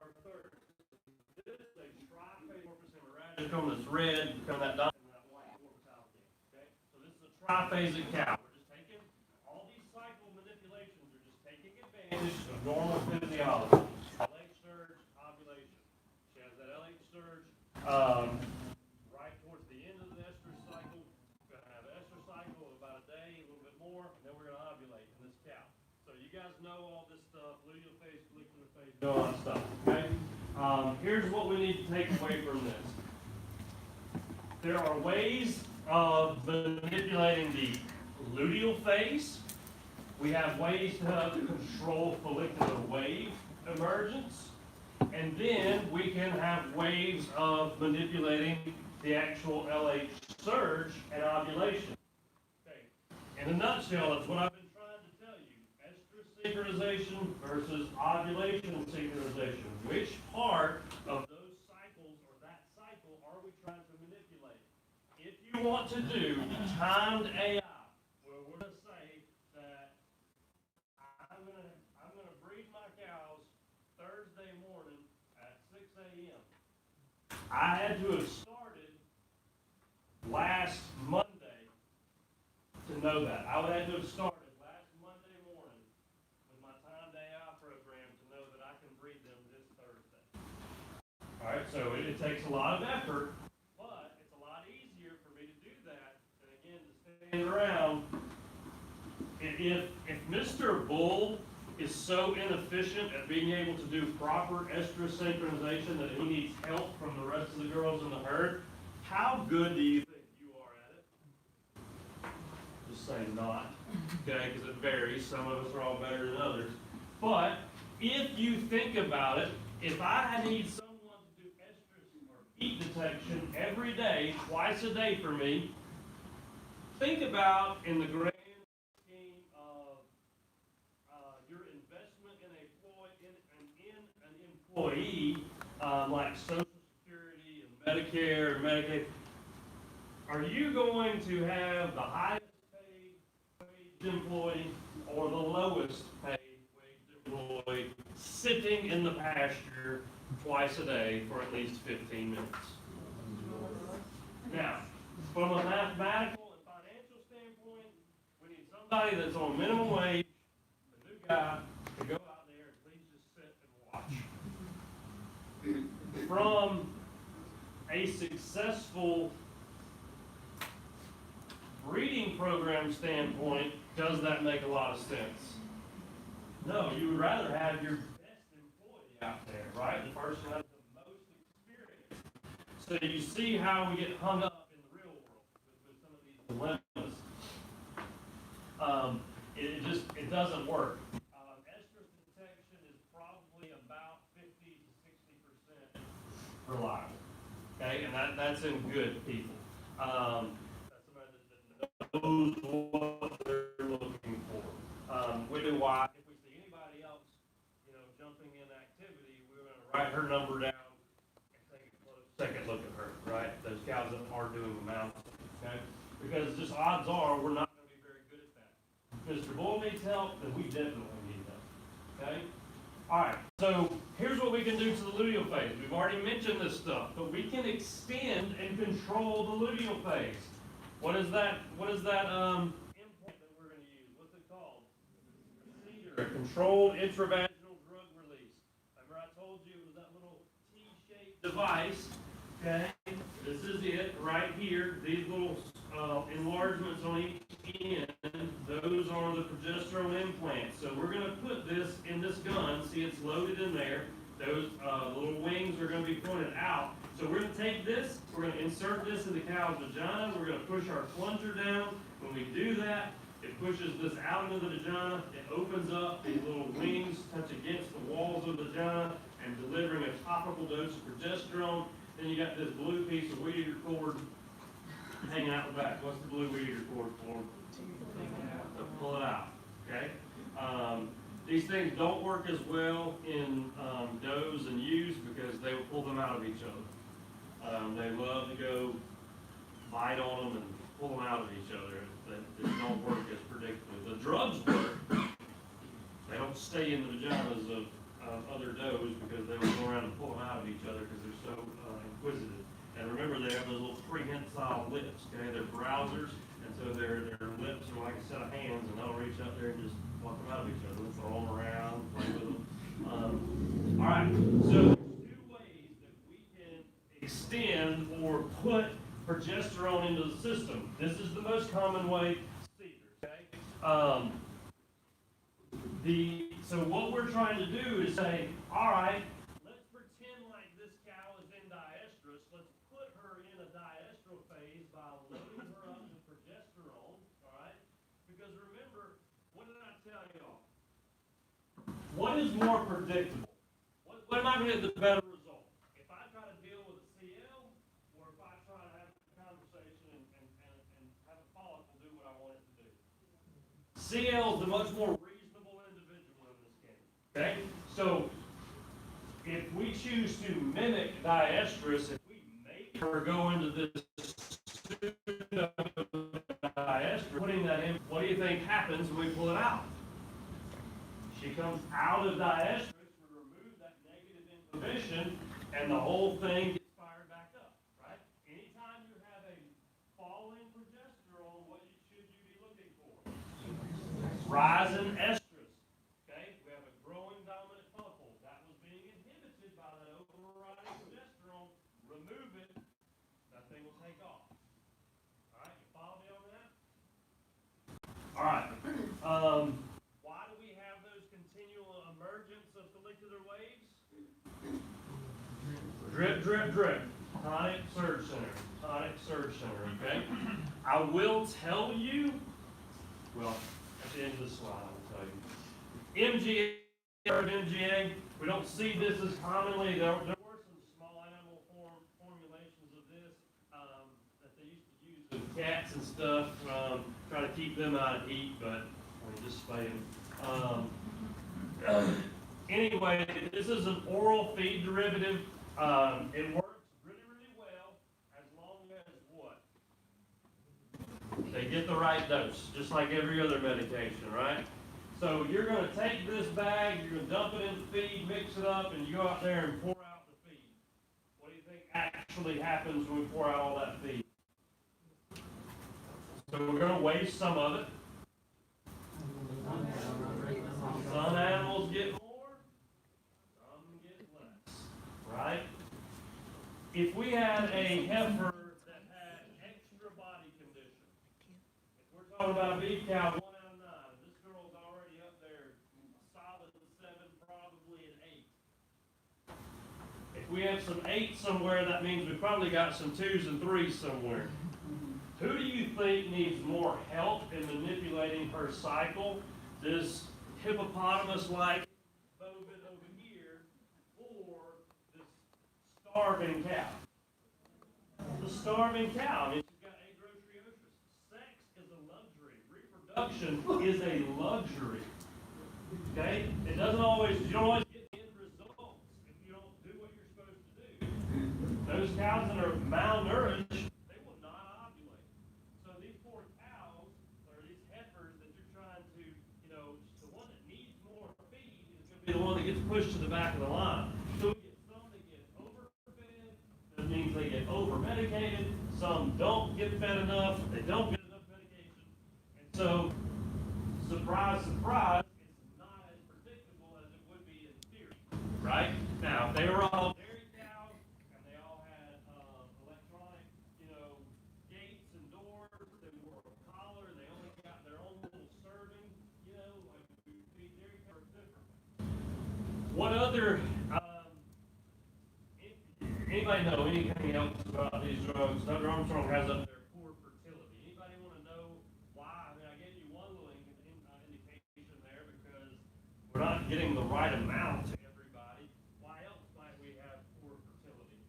our third. This is a triphase corpus hemorrhagicum on this red, become that dot and that white corpus albumin. Okay? So this is a triphasic cow. We're just taking all these cycle manipulations are just taking advantage of normal physiology. LH surge, ovulation. She has that LH surge right towards the end of the estrous cycle. We're going to have an estrous cycle of about a day, a little bit more, and then we're going to ovulate in this cow. So you guys know all this stuff, luteal phase, follicular phase, all that stuff, okay? Here's what we need to take away from this. There are ways of manipulating the luteal phase. We have ways to control follicular wave emergence. And then we can have ways of manipulating the actual LH surge and ovulation. Okay. In a nutshell, that's what I've been trying to tell you. Estrous synchronization versus ovulation synchronization. Which part of those cycles or that cycle are we trying to manipulate? If you want to do timed AI, where we're going to say that I'm going to breed my cows Thursday morning at 6 a.m. I had to have started last Monday to know that. I would have to have started last Monday morning with my timed AI program to know that I can breed them this Thursday. All right, so it takes a lot of effort, but it's a lot easier for me to do that than, again, to stand around. If Mr. Bull is so inefficient at being able to do proper estrous synchronization that he needs help from the rest of the girls in the herd, how good do you think you are at it? Just say not, okay, because it varies. Some of us are all better than others. But if you think about it, if I need someone to do estrus or heat detection every day, twice a day for me, think about in the grand scheme of your investment in an employee like Social Security and Medicare and Medicaid. Are you going to have the highest paid wage employee or the lowest paid wage employee sitting in the pasture twice a day for at least 15 minutes? Now, from a mathematical and financial standpoint, we need somebody that's on minimum wage, a new guy, to go out there and please just sit and watch. From a successful breeding program standpoint, does that make a lot of sense? No, you would rather have your best employee out there, right? The person who has the most experience. So you see how we get hung up in the real world with some of these dilemmas. It doesn't work. Estrus detection is probably about 50 to 60% reliable. Okay, and that's in good people. That's somebody that knows what they're looking for. Which is why if we see anybody else, jumping in activity, we're going to write her number down and take a close second look at her. Right, those cows that are doing the mounting. Okay, because just odds are we're not going to be very good at that. If Mr. Bull needs help, then we definitely need help. Okay. All right, so here's what we can do to the luteal phase. We've already mentioned this stuff, but we can extend and control the luteal phase. What is that implant that we're going to use? What's it called? A controlled intravaginal drug release. Remember I told you it was that little T-shaped device, okay? This is it right here. These little enlargements on each end, those are the progesterone implants. So we're going to put this in this gun. See, it's loaded in there. Those little wings are going to be pointed out. So we're going to take this, we're going to insert this in the cow's vagina. We're going to push our plunger down. When we do that, it pushes this out into the vagina. It opens up. These little wings touch against the walls of the vagina and delivering a topical dose of progesterone. Then you got this blue piece of weed eater cord hanging out the back. What's the blue weed eater cord for? To pull it out. Okay. These things don't work as well in does and ewes because they will pull them out of each other. They love to go bite on them and pull them out of each other. They don't work as predictably. The drugs work. They don't stay in the vaginas of other does because they will go pull them out of each other because they're so inquisitive. And remember, they have those little prehensile lips, okay? They're browsers, and so their lips are like a set of hands, and they'll reach out there and just pluck them out of each other, throw them around, play with them. All right, so there's two ways that we can extend or put progesterone into the system. This is the most common way, seizures, okay? So what we're trying to do is say, all right, let's pretend like this cow is in diestrus. Let's put her in a diestral phase by loading her up with progesterone, all right? Because remember, what did I tell y'all? What is more predictable? What am I going to get the better result? If I try to deal with a CL, or if I try to have a conversation and have a follicle do what I want it to do? CL is the much more reasonable individual in this game. Okay? So, if we choose to mimic diestrus, if we make her go into this diestrus, putting that in, what do you think happens when we pull it out? She comes out of diestrus, we remove that negative inhibition, and the whole thing gets fired back up, right? Anytime you have a falling progesterone, what should you be looking for? Rise in estrus, okay? We have a growing dominant follicle. That was being inhibited by that overriding progesterone. Remove it, that thing will take off. All right, you follow me on that? All right. Why do we have those continual emergence of follicular waves? Drip, drip, drip. Tonic surge center. Tonic surge center, okay? I will tell you, well, at the end of the slide, I'll tell you. MGA, we don't see this as commonly. There were some small animal formulations of this that they used to use with cats and stuff, try to keep them out of heat, but I mean, just spay them. Anyway, this is an oral feed derivative. It works really, really well as long as what? They get the right dose, just like every other medication, right? So you're going to take this bag, you're going to dump it in the feed, mix it up, and you go out there and pour out the feed. What do you think actually happens when we pour out all that feed? So we're going to waste some of it. Some animals get more, some get less, right? If we had a heifer that had extra body condition, if we're talking about a beef cow, 1 out of 9, this girl's already up there, solid 7, probably an 8. If we have some 8 somewhere, that means we probably got some 2s and 3s somewhere. Who do you think needs more help in manipulating her cycle? This hippopotamus-like bovine over here, or this starving cow? The starving cow. I mean, she's got agrotriosis. Sex is a luxury. Reproduction is a luxury. Okay? It doesn't always, you don't always get end results if you don't do what you're supposed to do. Those cows that are malnourished, they will not ovulate. So these poor cows, or these heifers that you're trying to, the one that needs more feed is going to be the one that gets pushed to the back of the line. So we get some that get overfed, that means they get over-medicated, some don't get fed enough, they don't get enough medication. And so, surprise, surprise, it's not as predictable as it would be in theory, right? Now, if they were all dairy cows, and they all had electronic, gates and doors, they wore a collar, and they only got their own little serving, like we feed dairy cows different. What other, anybody know anything else about these drugs? Dr. Armstrong has up there poor fertility. Anybody want to know why? I mean, I gave you one little indication there because we're not getting the right amount to everybody. Why else might we have poor fertility?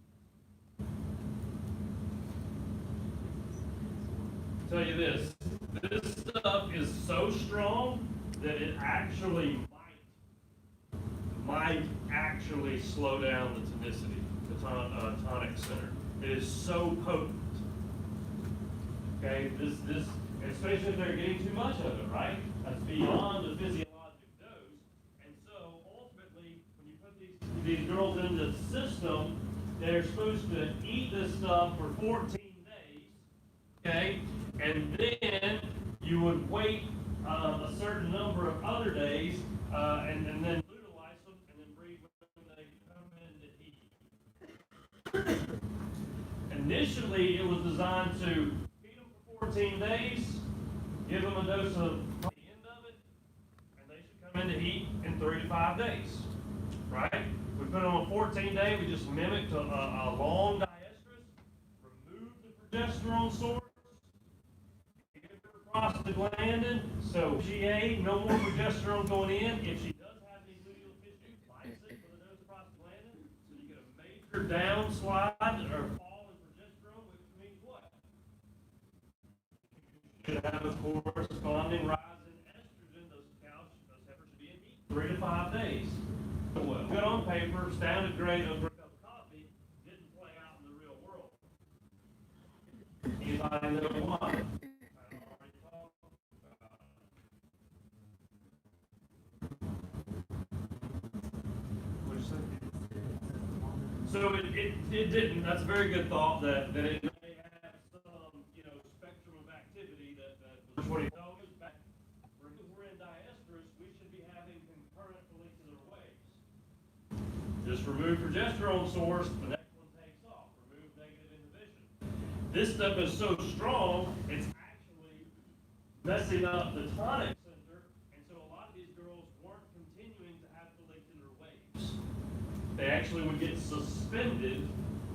I'll tell you this stuff is so strong that it actually might actually slow down the tonicity, the tonic center. It is so potent. Okay, this, especially if they're getting too much of it, right? That's beyond the physiologic dose. And so ultimately, when you put these these girls in the system, they're supposed to eat this stuff for 14 days, okay? And then you would wait a certain number of other days, and then utilize them, and then breed when they come in to eat. Initially, it was designed to feed them for 14 days, give them a dose of the end of it, and they should come in to eat in 3 to 5 days, right? We put them on a 14-day, we just mimicked a long diestrus, remove the progesterone source, give her prostaglandin, so GA, no more progesterone going in. If she does have any luteal tissue, lyse it with a dose of prostaglandin, so you get a major downslide or fall in progesterone, which means what? You should have a corresponding rise in estrogen. Those cows, those heifers should be in heat 3 to 5 days. Well, good on paper, sounded great over a cup of coffee, didn't play out in the real world. Anybody know why? I already talked about it. What'd you say? So it didn't. That's a very good thought that it may have some, spectrum of activity that was what he thought. We're in diestrus, we should be having concurrent follicular waves. Just remove progesterone source, the next one takes off. Remove negative inhibition. This stuff is so strong, it's actually messing up the tonic center, and so a lot of these girls weren't continuing to have follicular waves. They actually would get suspended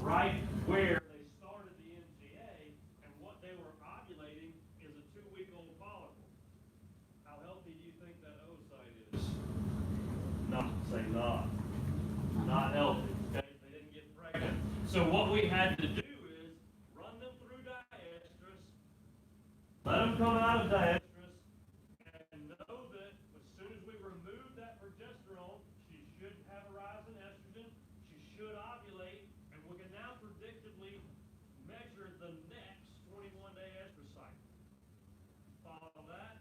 right where they started the MGA, and what they were ovulating is a 2-week-old follicle. How healthy do you think that oocyte is? Not healthy. Okay? They didn't get pregnant. So what we had to do is run them through diestrus, let them come out of diestrus, and know that as soon as we remove that progesterone, she should have a rise in estrogen, she should ovulate, and we can now predictably measure the next 21-day estrous cycle. Follow that?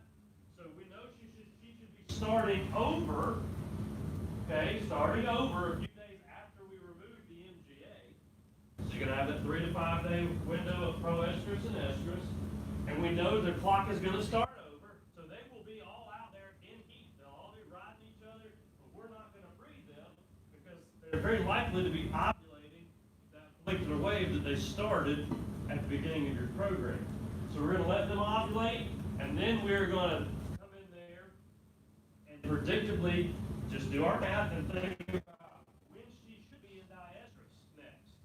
So we know she should be starting over. Okay, starting over a few days after we remove the MGA. So you're going to have that 3 to 5 day window of proestrus and estrus. And we know the clock is going to start over. So they will be all out there in heat. They'll all be riding each other, but we're not going to breed them because they're very likely to be ovulating that follicular wave that they started at the beginning of your program. So we're going to let them ovulate, and then we're going to come in there and predictably just do our math and think about when she should be in diestrus next.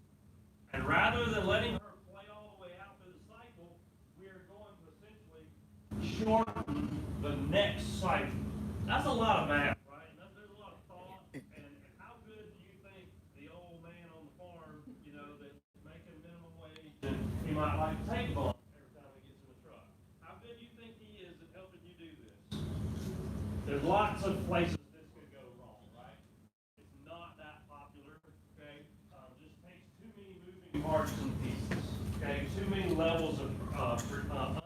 And rather than letting her play all the way out through the cycle, we are going to essentially shorten the next cycle. That's a lot of math, right? And there's a lot of thought. And how good do you think the old man on the farm, that's making minimum wage, and he might like to take bump every time he gets in the truck? How good do you think he is at helping you do this? There's lots of places parts and pieces, okay? Too many levels of unpredictability,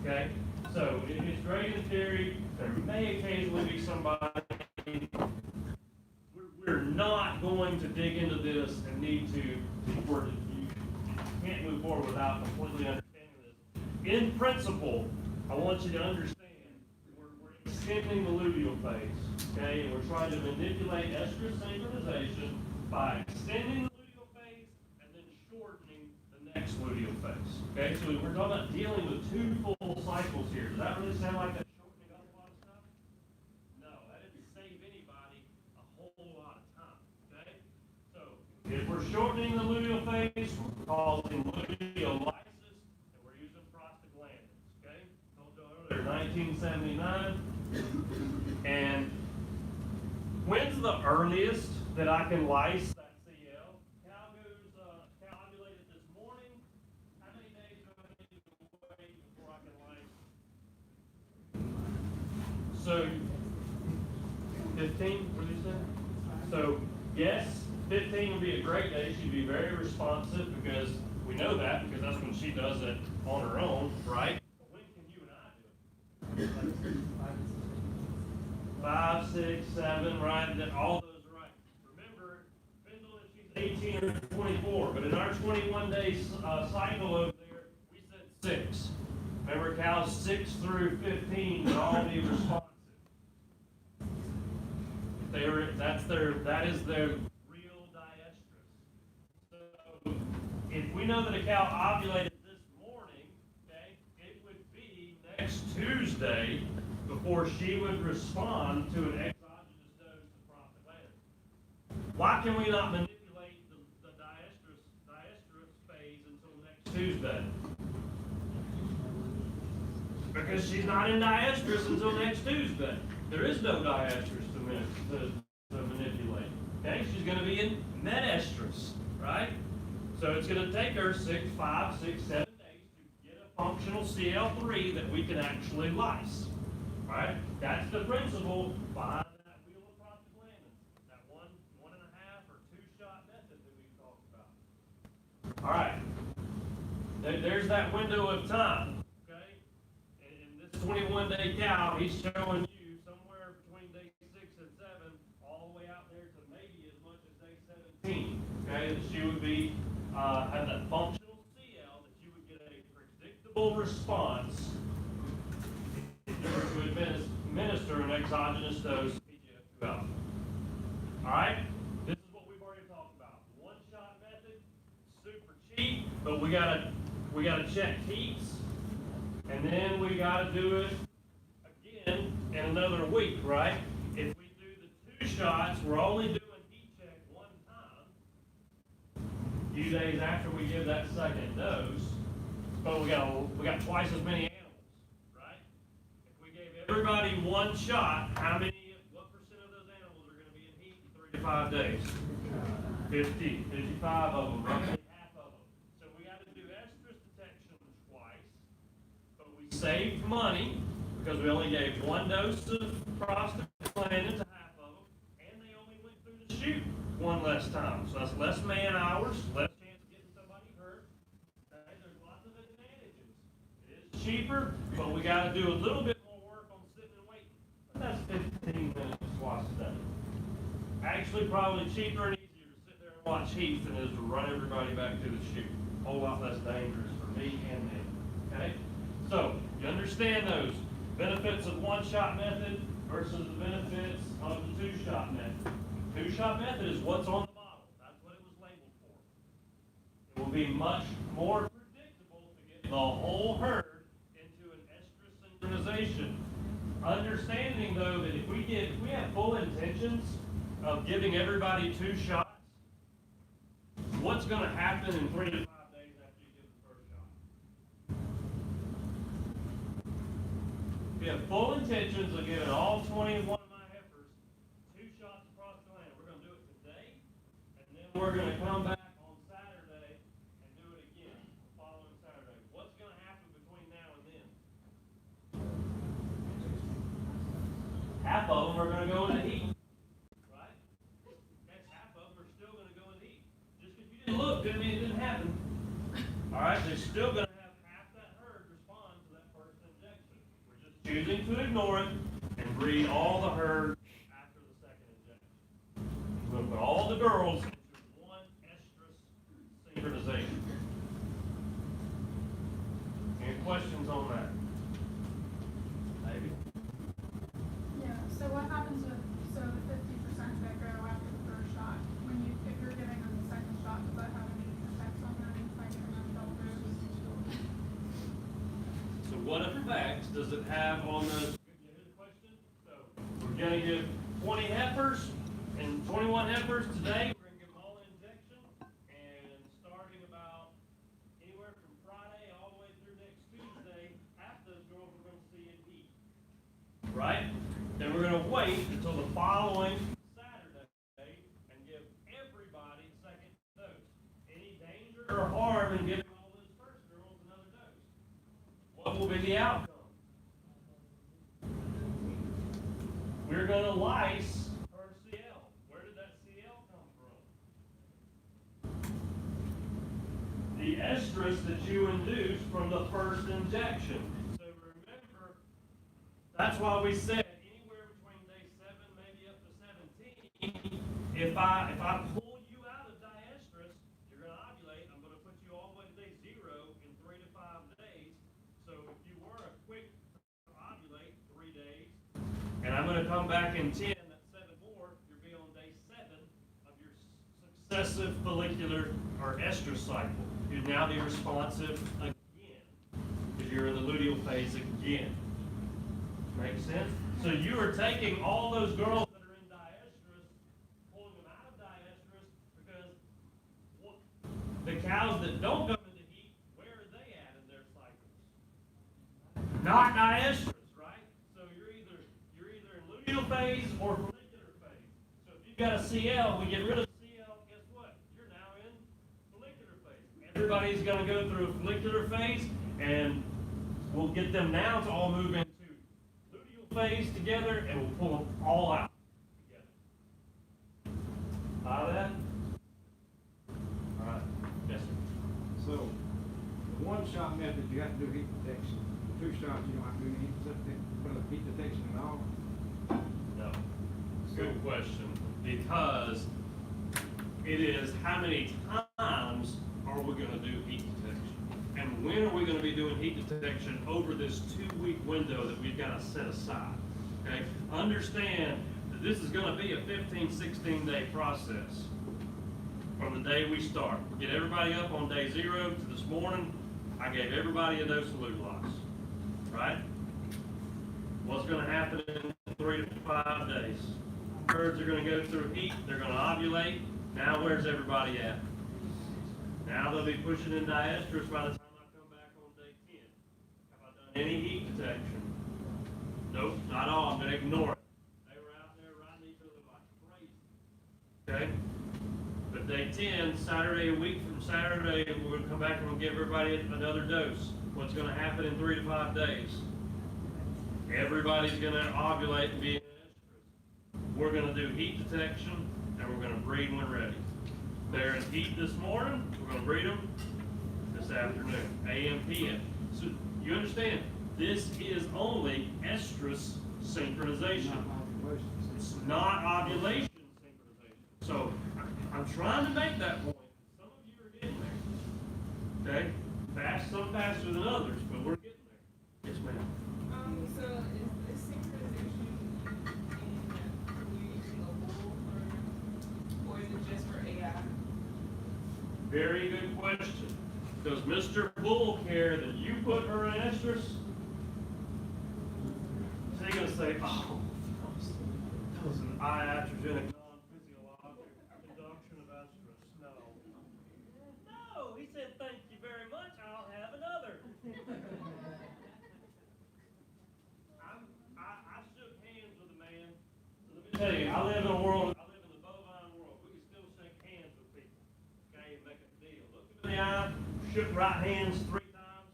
okay? So it's great in theory. There may occasionally be somebody. We're not going to dig into this and need to. You can't move forward without completely understanding this. In principle, I want you to understand we're extending the luteal phase, okay? And we're trying to manipulate estrous synchronization by extending the shortening the next luteal phase. Okay, so we're talking about dealing with 2 full cycles here. Does that really sound like that's shortening up a lot of stuff? No, that didn't save anybody a whole lot of time. Okay? So if we're shortening the luteal phase, we're causing luteolysis, and we're using prostaglandins. Okay? Told you earlier, 1979. And when's the earliest that I can lyse that CL? Cow ovulated this morning. How many days do I need to wait before I can lyse? So 15, what did you say? So yes, 15 would be a great day. She'd be very responsive because we know that because that's when she does it on her own, right? But when can you and I do it? 5, 6, 7, right? All those are right. 21-day cycle over there, we said 6. Remember, cows 6 through 15 will all be responsive. That is their real diestrus. So if we know that a cow ovulated this morning, okay, it would be next Tuesday before she would respond to an exogenous dose of prostaglandin. Why can we not manipulate the diestrus phase until next Tuesday? Because she's not in diestrus until next Tuesday. There is no diestrus to manipulate. Okay, she's going to be in metestrus, right? So it's going to take her 5, 6, 7 days to get a functional CL3 that we can actually lyse. Right? That's the principle behind that wheel of prostaglandin, that 1, 1.5, or 2-shot method that we talked about. All right. There's that window of time. Okay? And this 21-day cow, he's showing you somewhere between day 6 and 7, all the way out there to maybe as much as day 17. Okay, that she would be have that functional CL, that you would get a predictable response to administer an exogenous dose of PGF2 All right, this is what we've already talked about. 1-shot method, super cheap, but we gotta check heats, and then we gotta do it again in another week, right? If we do the 2 shots, we're only doing heat check 1 time, a few days after we give that second dose, but we got twice as many animals, right? If we gave everybody 1 shot, what percent of those animals are going to be in heat in 3 to 5 days? 55 of them, roughly half of them. So we got to do estrus detection twice, but we saved money because we only gave 1 dose of prostaglandin to half of them, and they only went through the chute 1 less time. So that's less man hours, less chance of getting somebody hurt. Okay? There's lots of advantages. It is cheaper, but we got to do a little bit more work on sitting and waiting. But that's 15 minutes twice a day. Actually, probably cheaper and easier to sit there and watch heat than it is to run everybody back to the chute. A whole lot less dangerous for me and them. Okay? So, you understand those benefits of 1-shot method versus the benefits of the 2-shot method. 2-shot method is what's on the bottle. That's what it was labeled for. It will be much more predictable to get the whole herd into an estrus synchronization. Understanding, though, that if we have full intentions of giving everybody 2 shots, what's going to happen in 3 to 5 days after you give the first shot? We have full intentions of giving all 21 of my heifers 2 shots of prostaglandin. We're going to do it today, and then we're going to come back on Saturday and do it again the following Saturday. What's going to happen between now and then? Half of them are going to go into heat, right? Next half of them are still going to go into heat. Just because you didn't look doesn't mean it didn't happen. All right, they're still going to have half that herd respond to that first injection. We're just choosing to ignore it and breed all the herd after the second injection. We're going to put all the girls into 1 estrus synchronization. Any questions on that? Maybe. Yeah, so what happens with the 50% that go after the first shot? If you're giving them the second shot, does that have any effects on them by giving them double dose? So what effects does it have on the question? So we're going to give 20 heifers and 21 heifers today. We're going to give them all an injection, and starting about anywhere from Friday all the way through next Tuesday, half those girls we're going to see in heat. Right? Then we're going to wait until the following Saturday and give everybody a second dose. Any danger or harm in giving all those first girls another dose? What will be the outcome? We're going to lyse her CL. Where did that CL come from? The estrus that you induced from the first injection. So remember, that's why we said anywhere between day 7, maybe up to 17, if I pull you out of diestrus, you're going to ovulate, I'm going to gonna come back in 10, that's 7 more, you'll be on day 7 of your successive follicular or estrus cycle. You'd now be responsive again, because you're in the luteal phase again. Make sense? So you are taking all those girls that are in diestrus, pulling them out of diestrus, because the cows that don't come into heat, where are they at in their cycles? Not diestrus, right? So you're either in luteal phase or follicular phase. So if you've got a CL, we get rid of CL, guess what? You're now in follicular phase. Everybody's going to go through a follicular phase, and we'll get them now to all move into luteal phase together, and we'll pull them all out together. Follow that? All right. Yes, sir. So, the one-shot method, you have to do heat detection. The 2 shots, you don't have to do any heat detection at all. No. Good question. Because it is how many times are we going to do heat detection? And when are we going to be doing heat detection over this 2-week window that we've got to set aside? Okay? Understand that this is going to be a 15, 16-day process from the day we start. Get everybody up on day 0 to this morning. I gave everybody a dose of Lutlox. Right? What's going to happen in 3 to 5 days? Birds are going to go through heat. They're going to ovulate. Now where's everybody at? Now they'll be pushing in diestrus by the time I come back on day 10. Have I done any heat detection? Nope, not all. I'm going to ignore it. They were out there riding each other like crazy. Okay? But day 10, Saturday, a week from Saturday, we're going to come back and we'll give everybody another dose. What's going to happen in 3 to 5 days? Everybody's going to ovulate and be in estrus. We're going to do heat detection, and we're going to breed when ready. They're in heat this morning. We're going to breed them this afternoon, AM, PM. So you understand, this is only estrus synchronization. It's not ovulation synchronization. So I'm trying to make that point. Some of you are getting there. Okay? Some faster than others, but we're getting there. Yes, ma'am. So is this synchronization in you using a bull or is it just for AI? Very good question. Does Mr. Bull care that you put her in estrus? Is he going to say, oh, that was an iatrogenic non-physiologic induction of estrus? No. No, he said, thank you very much, I'll have another. I shook hands with a man. So let me tell you, I live in the bovine world. We can still shake hands with people. Okay, and make a deal. Look him in the eye, shook right hands 3 times,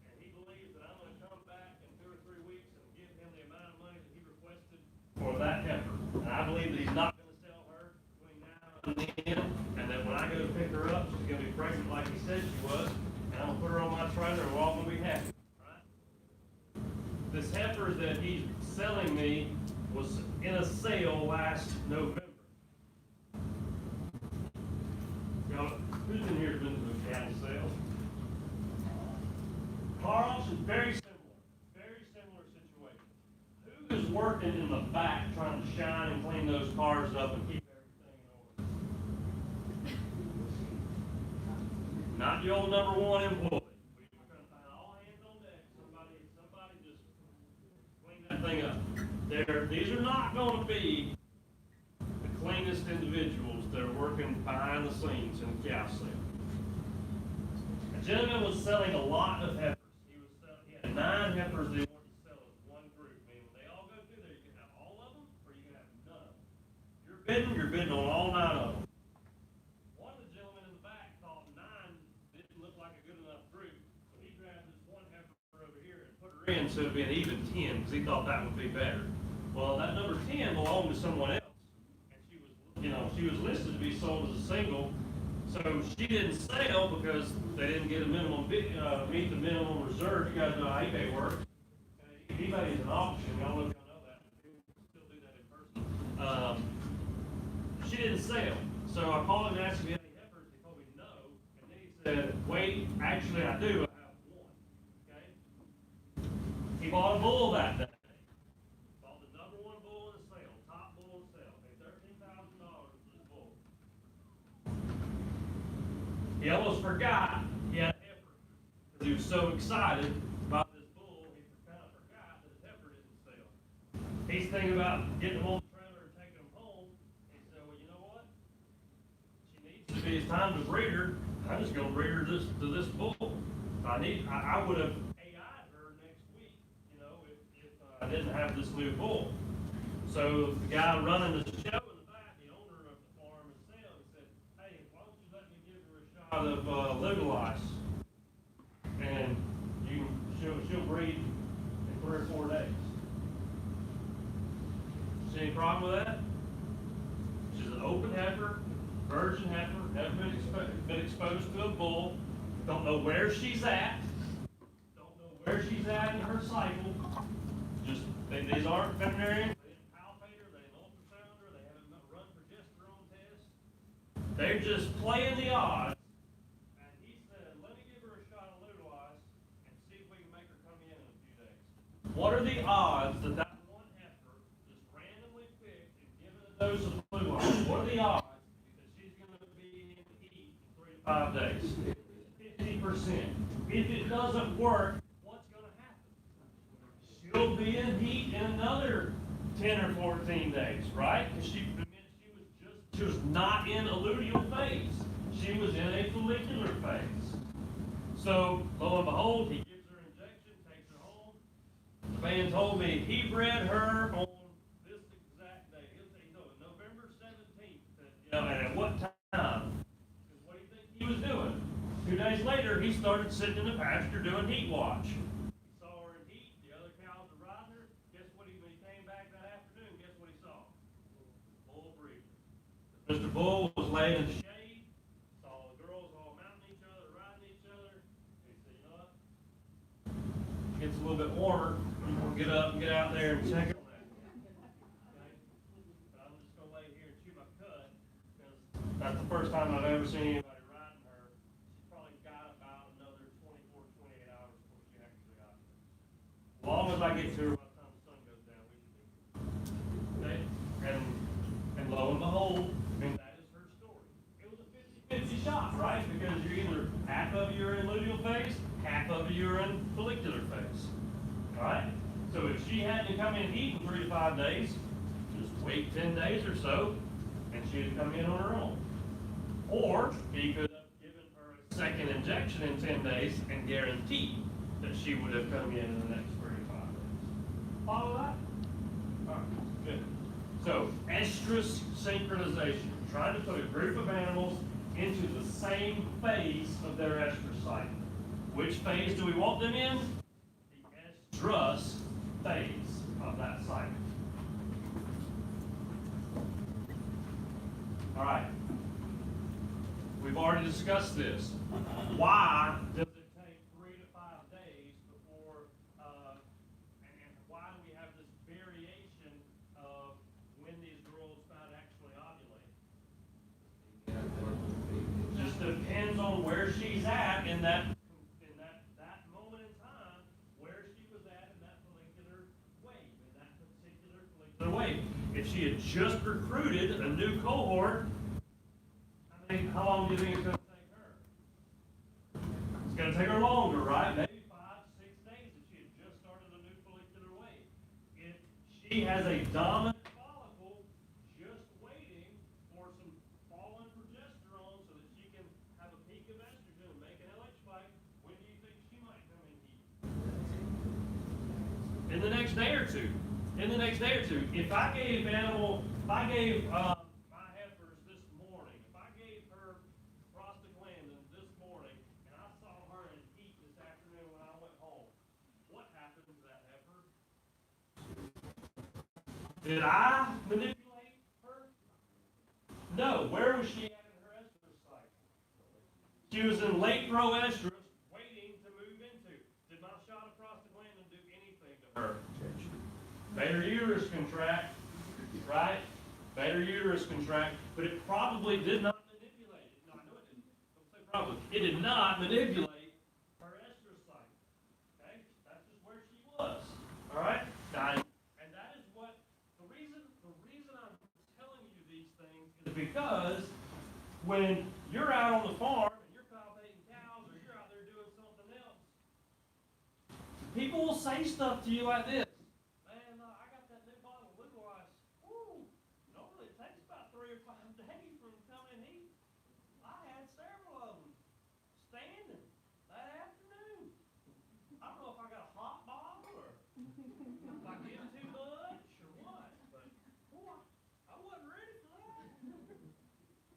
and he believes that I'm going to come back in 2 or 3 weeks and give him the amount of money that he requested for that heifer. And I believe that he's not going to sell her between now and then, and that when I go to pick her up, she's going to be pregnant like he said she was, and I'm going to put her on my trailer and we're all going to be happy. This heifer that he's selling me was in a sale last November. Y'all, who's in here been to the cattle sale? Car auction, very similar situation. Who is working in the back trying to shine and clean those cars up and keep everything in order? Not the old number 1 employee. Thing up. These are not going to be the cleanest individuals that are working behind the scenes in the cow sale. A gentleman was selling a lot of heifers. He had 9 heifers that he wanted to sell as one group. Meaning when they all go through there, you can have all of them or you can have none of them. You're bidding on all 9 of them. One of the gentlemen in the back thought 9 didn't look like a good enough group, so he grabbed this one heifer over here and put her in so it'd be an even 10 because he thought that would be better. Well, that number 10 belonged to someone else, and she was listed to be sold as a single, so she didn't sell because they didn't get a minimum meet the minimum reserve. You guys know how eBay works. eBay is an auction. Y'all know that. People still do that in person. She didn't sell, so I called him and asked if he had any heifers. He told me no, and then he said, "Wait, actually I do. I have one." Okay. He bought a bull that day. Bought the number 1 bull He almost forgot he had a heifer. Because he was so excited about this bull, he kind of forgot that his heifer didn't sell. He's thinking about getting him on the trailer and taking him home. And he said, well, you know what? She needs to be, it's time to breed her. I'm just going to breed her to this bull. I would have AI'd her next week, you know, if I didn't have this new bull. So the guy running the show in the back, the owner of the farm and sale, he said, hey, why don't you let me give her a shot of legalize, and she'll breed in 3 or 4 days. See any problem with that? She's an open heifer, virgin heifer, never been exposed to a bull, don't know where she's at, in her cycle. Just these aren't veterinarians. They didn't palpate her, they didn't ultrasound her, they haven't run progesterone tests. They're just playing the odds. And he said, let me give her a shot of Lutalize and see if we can make her come in a few days. What are the odds that that one heifer, just randomly picked and given a dose of Lutalize, what are the odds that she's going to be in heat in 3 to 5 days? 50%. If it doesn't work, what's going to happen? She'll be in heat in another 10 or 14 days, right? Because she was not in a luteal phase. She was in a follicular phase. So, lo and behold, he gives her an injection, takes her home. The man told me he bred her on this exact day. He told me November 17th. And at what time? Because what do you think he was doing? 2 days later, he started sitting in the pasture doing heat watch. He saw her in heat. The other cows were riding her. Guess what? When he came back that afternoon, guess what he saw? Bull breeder. Mr. Bull was laying in the shade. Saw the girls all mounting each other, riding each other. He said, you know what? It gets a little bit warmer. I'm going to get up and get out there and check on that. Okay? But I'm just going to lay here and chew my cud because that's the first time I've ever seen anybody. As long as I get to her by the time the sun goes down, we should be. Okay? And lo and behold, I mean, that is her story. It was a 50-50 shot, right? Because you're either half of you are in luteal phase, half of you are in follicular phase. Alright? So if she hadn't come in heat in 3 to 5 days, just wait 10 days or so, and she'd come in on her own. Or he could have given her a second injection in 10 days and guaranteed that she would have come in the next 3 to 5 days. Follow that? Alright, good. So, estrus synchronization. Trying to put a group of animals into the same phase of their estrus cycle. Which phase do we want them in? The estrus phase of that cycle. Alright. We've already discussed this. Why does it take 3 to 5 days before, and why do we have this variation of when these girls start actually ovulating? Just depends on where she's at in that moment in time, where she was at in that follicular wave, in that particular follicular wave. If she had just recruited a new cohort, how long do you think it's going to take her? It's going to take her longer, right? Maybe 5, 6 days if she had just started a new follicular wave. If she has a dominant follicle just waiting for some fallen progesterone so that she can have a peak of estrogen and make an LH spike, when do you think she might come in heat? In the next day or two. In the next day or two. If I gave my heifers this morning, if I gave her prostaglandin this morning, and I saw her in heat this afternoon when I went home, what happened to that heifer? Did I manipulate her? No. Where was she at in her estrus cycle? She was in late grow estrus, waiting to move into. Did my shot of prostaglandin do anything to her? Made her uterus contract, right? Made her uterus contract, but it probably did not manipulate it. No, I know it didn't. Don't say probably. It did not manipulate her estrus cycle. Okay? That's just where she was. All right? Now, and that is what the reason I'm telling you these things is because when you're out on the farm and you're people will say stuff to you like this. Man, I got that new bottle of Little Ice. Woo! Normally it takes about 3 or 5 days for them to come in heat. I had several of them standing that afternoon. I don't know if I got a hot bottle or if I get too much or what, but boy, I wasn't ready for that.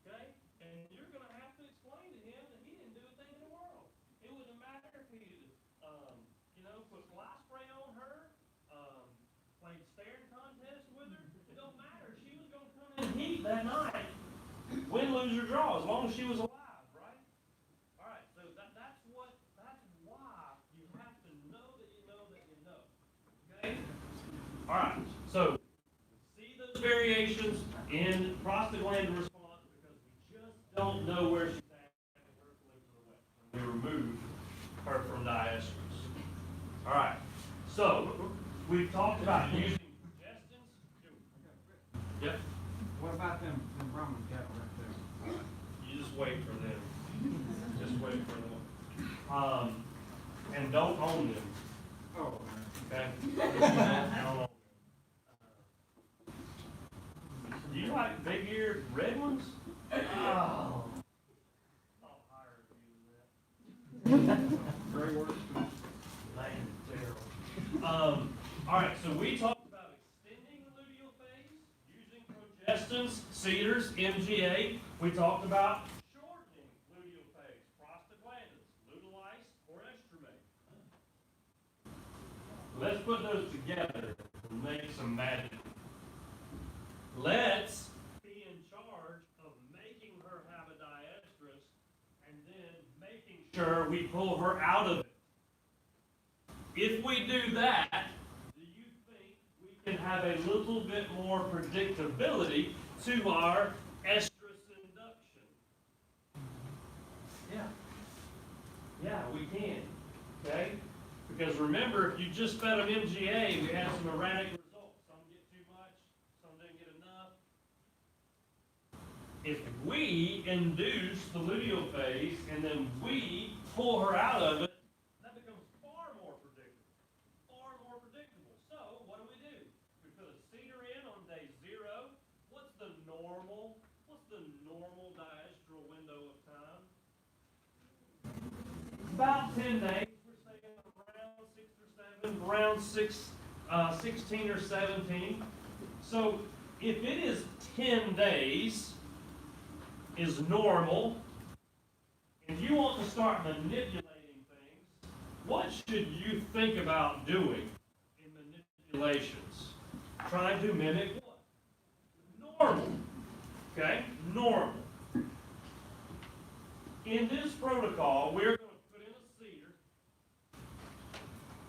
Okay? And you're going to have to explain to him that he didn't do a thing in the world. It wouldn't matter if he, put fly spray on her, played staring contest with her. It don't matter. She was going to come in heat that night. Win, lose, or draw, as long as she was alive, right? All right, so that's why you have to know that you know that you know. Okay? All right, so see those variations in prostaglandin response because we just don't know where she's at in her follicular wet when we remove her from diestrus. All right, so we've talked about using progestins. Yep. What about them Brahman cattle right there? You just wait for them. Just wait for them. And don't own them. Oh, Okay? Don't own them. Do you like big-eared red ones? Oh. I'll hire you than that. gray works. Man, terrible. All right, so we talked about extending the luteal phase using progestins, cedars, MGA. We talked about shortening luteal phase, prostaglandins, luteolase, or estromate. Let's put those together and make some magic. Let's be in charge of making her have a diestrus and then making sure we pull her out of it. If we do that, do you think we can have a little bit more predictability to our estrus induction? Yeah. Yeah, we can. Okay? Because remember, if you just fed them MGA, we had some erratic results. Some get too much, some didn't get enough. If we induce the luteal phase and then we pull her out of it, that becomes far more predictable. Far more predictable. So, what do? We put a cedar in on day 0. What's the normal diastral window of time? About 10 days. We're saying around 6 or 7, around 16 or 17. So, if it is 10 days, is normal, and you want to start manipulating things, what should you think about doing in manipulations? Trying to mimic what? Normal. Okay? Normal. In this protocol, we're going to put in a cedar.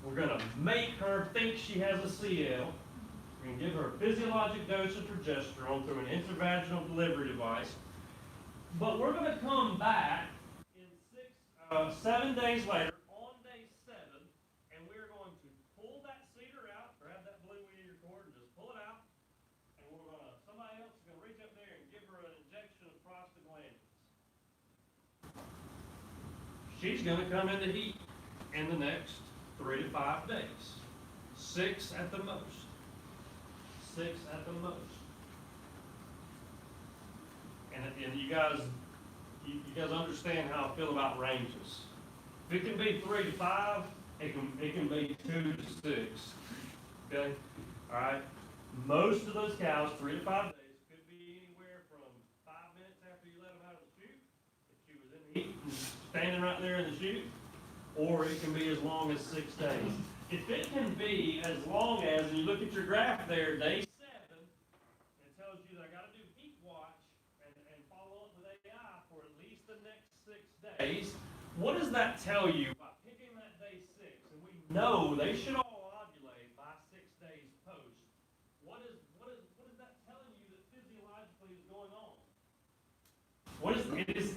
We're going to make her think she has a CL. We're going to give her a physiologic dose of progesterone through an intravaginal delivery device. But we're going to come back in 7 days later, on day 7, and we're going to pull that cedar out, grab that blue weed eater cord, and just pull it out, and somebody else is going to reach up there and give her an injection of prostaglandins. She's going to come into heat in the next 3 to 5 days. 6 at the most. 6 at the most. And you guys understand how I feel about ranges. If it can be 3 to 5, it can be 2 to 6. Okay? All right? Most of those cows, 3 to 5 days, could be anywhere from 5 minutes after you let them out of the chute, if she was in the heat and standing right there in the chute, or it can be as long as 6 days. If it can be as long as, and you look at your graph there, day 7, it tells you that I got to do heat watch and follow up with AI for at least the next 6 days. What does that tell you by picking that day 6? And we know they should all ovulate by 6 days post. What is that telling you that physiologically is going on?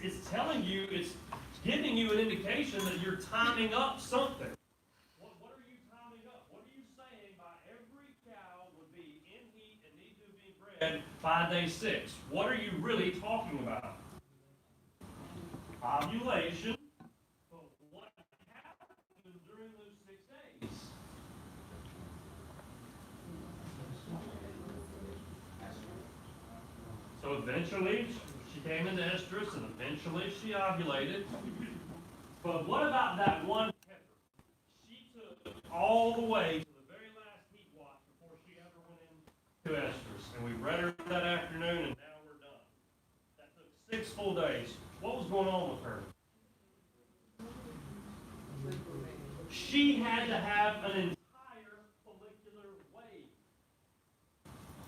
It's telling you, it's giving you an indication that you're timing up something. What are you timing up? What are you saying by every cow would be in heat and need to be bred by day 6? What are you really talking about? Ovulation. But what happens during those 6 days? So eventually, she came into estrus, and eventually she ovulated. But what about that one heifer? She took all the way to the very last heat watch before she ever went into estrus. And we read her that afternoon, and now we're done. That took 6 full days. What was going on with her? She had to have an entire follicular wave.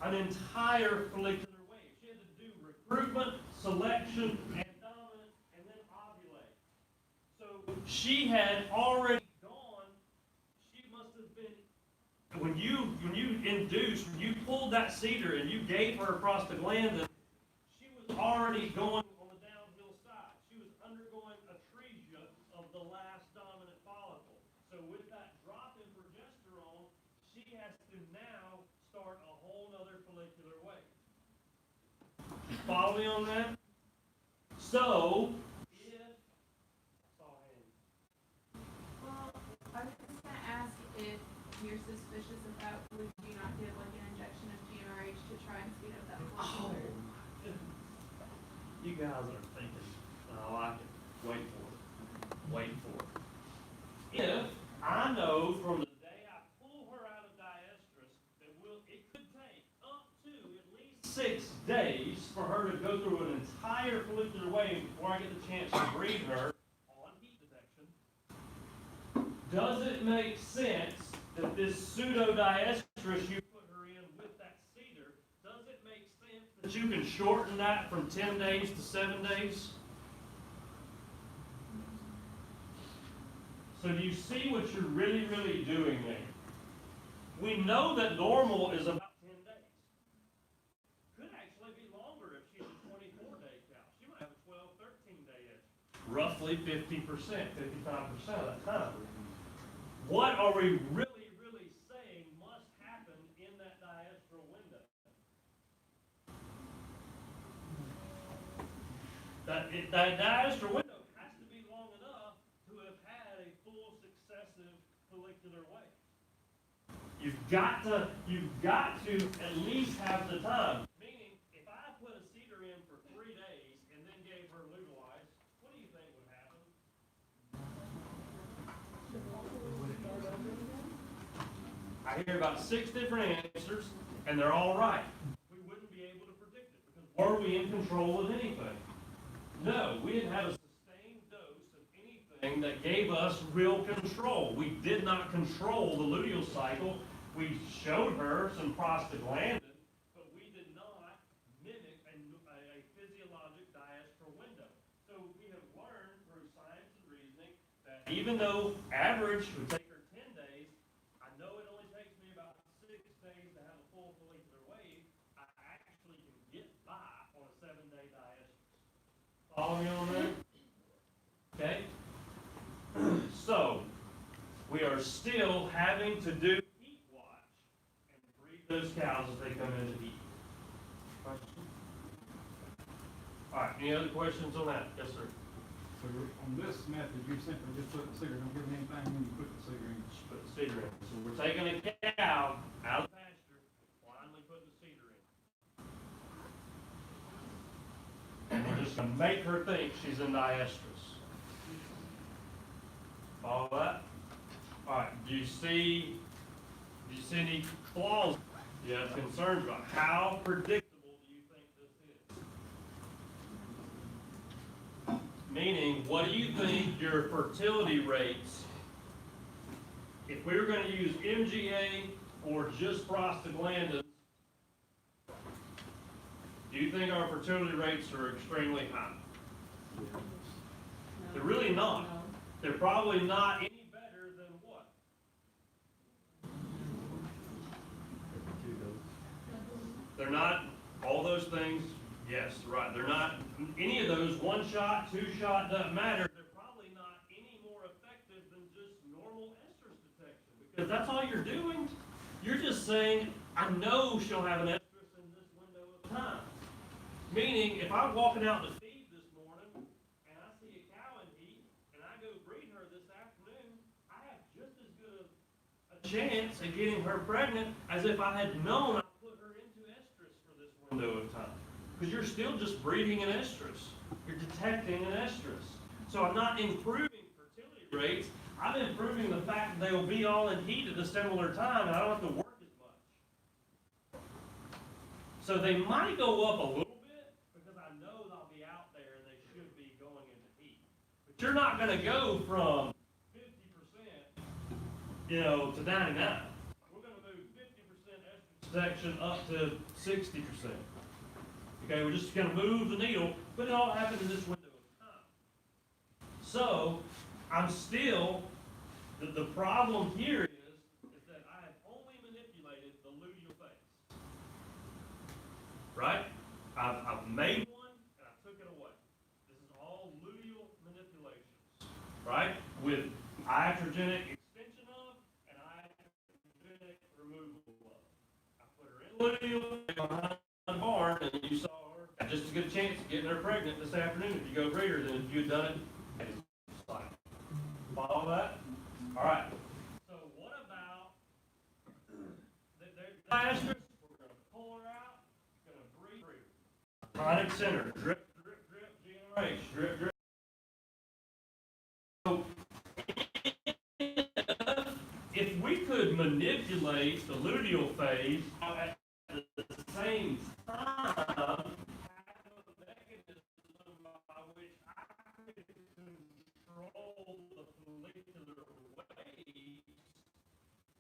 An entire follicular wave. She had to do recruitment, selection, and dominance, and then ovulate. So she had already gone. She must have been, when you pulled that cedar and you gave her prostaglandin, she was already going on the downhill side. She was undergoing atresia of the last dominant follicle. So with that drop in progesterone, she has to now start a whole other follicular wave. You follow me on that? So, Well, I was just gonna ask if you're suspicious of that, would you not give like an injection of GnRH to try and speed up that follicular? You guys are thinking, oh, I can wait for it. Wait for it. If I know from the day I pull her out of diestrus that it could take up to at least 6 days for her to go through an entire follicular wave before I get the chance to breed her on heat detection, does it make sense that this pseudo-diestrus you put her in with that cedar, does it make sense that you can shorten that from 10 days to 7 days? So do you see what you're really, really doing there? We know that normal is about 10 days. Could actually be longer if she's a 24-day cow. She might have a 12, 13-day edge. Roughly 50%, 55% of that time. What are we really, really saying must happen in that diastral window? That diastral window has to be long enough to have had a full successive follicular wave. You've got to at least have the time. Meaning, if I put a cedar in for 3 days and then gave her lutelize, what do you think would happen? I hear about 6 different answers, and they're all right. We wouldn't be able to predict it, because were we in control of anything? No, we didn't have a sustained dose of anything that gave us real control. We did not control the luteal cycle. We showed her some prostaglandin, but we did not mimic a physiologic diastral window. So we have learned through science and reasoning that even though average would take her 10 days, I know it only takes me about 6 days to have a full follicular wave. I actually can get by on a 7-day diastral. Follow me on that? Okay? So, we are still having to do heat watch and breed those cows as they come into heat. Question? All right, any other questions on that? Yes, sir. So on this method, you simply just put the cedar, don't give them anything when you put the cedar in. Just put the cedar in. So we're taking a cow out of the pasture, blindly putting the cedar in. And we're just going to make her think she's in diestrus. Follow that? All right, do you see any flaws? Do you have concerns about how predictable do you think this is? Meaning, what do you think your fertility rates, if we were going to use MGA or just prostaglandins, do you think our fertility rates are extremely high? They're really not. They're probably not any better than what? They're not all those things. Yes, right. They're not any of those. 1 shot, 2 shot, doesn't matter. They're probably not any more effective than just normal estrus detection, because that's all you're doing. You're just saying, I know she'll have an estrus in this window of time. Meaning, if I'm walking out to feed this morning and I see a cow in heat and I go breed her this afternoon, I have just as good a chance at getting her pregnant as if I had known I put her into estrus for this window of time. because you're still just breeding an estrus. You're detecting an estrus. So I'm not improving fertility rates. I'm improving the fact that they will be all in heat at a similar time, and I don't have to work as much. So they might go up a little bit because I know they'll be out there and they should be going into heat. But you're not going to go from 50%, to 99. We're going to move 50% estrogen protection up to 60%. Okay, we're just going to move the needle, but it all happens in this window of time. So I'm still, the problem here is that I have only manipulated the luteal phase. Right? I've made one and I took it away. This is all luteal manipulations. Right? With iatrogenic extension of and iatrogenic removal of. I put her in luteal behind the barn, and you saw her. Got just a good chance of getting her pregnant this afternoon if you go breed her than if you'd done it. Follow that? All right. So what about the estrus? We're going to pull her out. Going to breed. Tonic center. Drip, drip, drip. GnRH. Drip, drip. So if we could manipulate the luteal phase at the same time, have a mechanism by which I could control the follicular waves,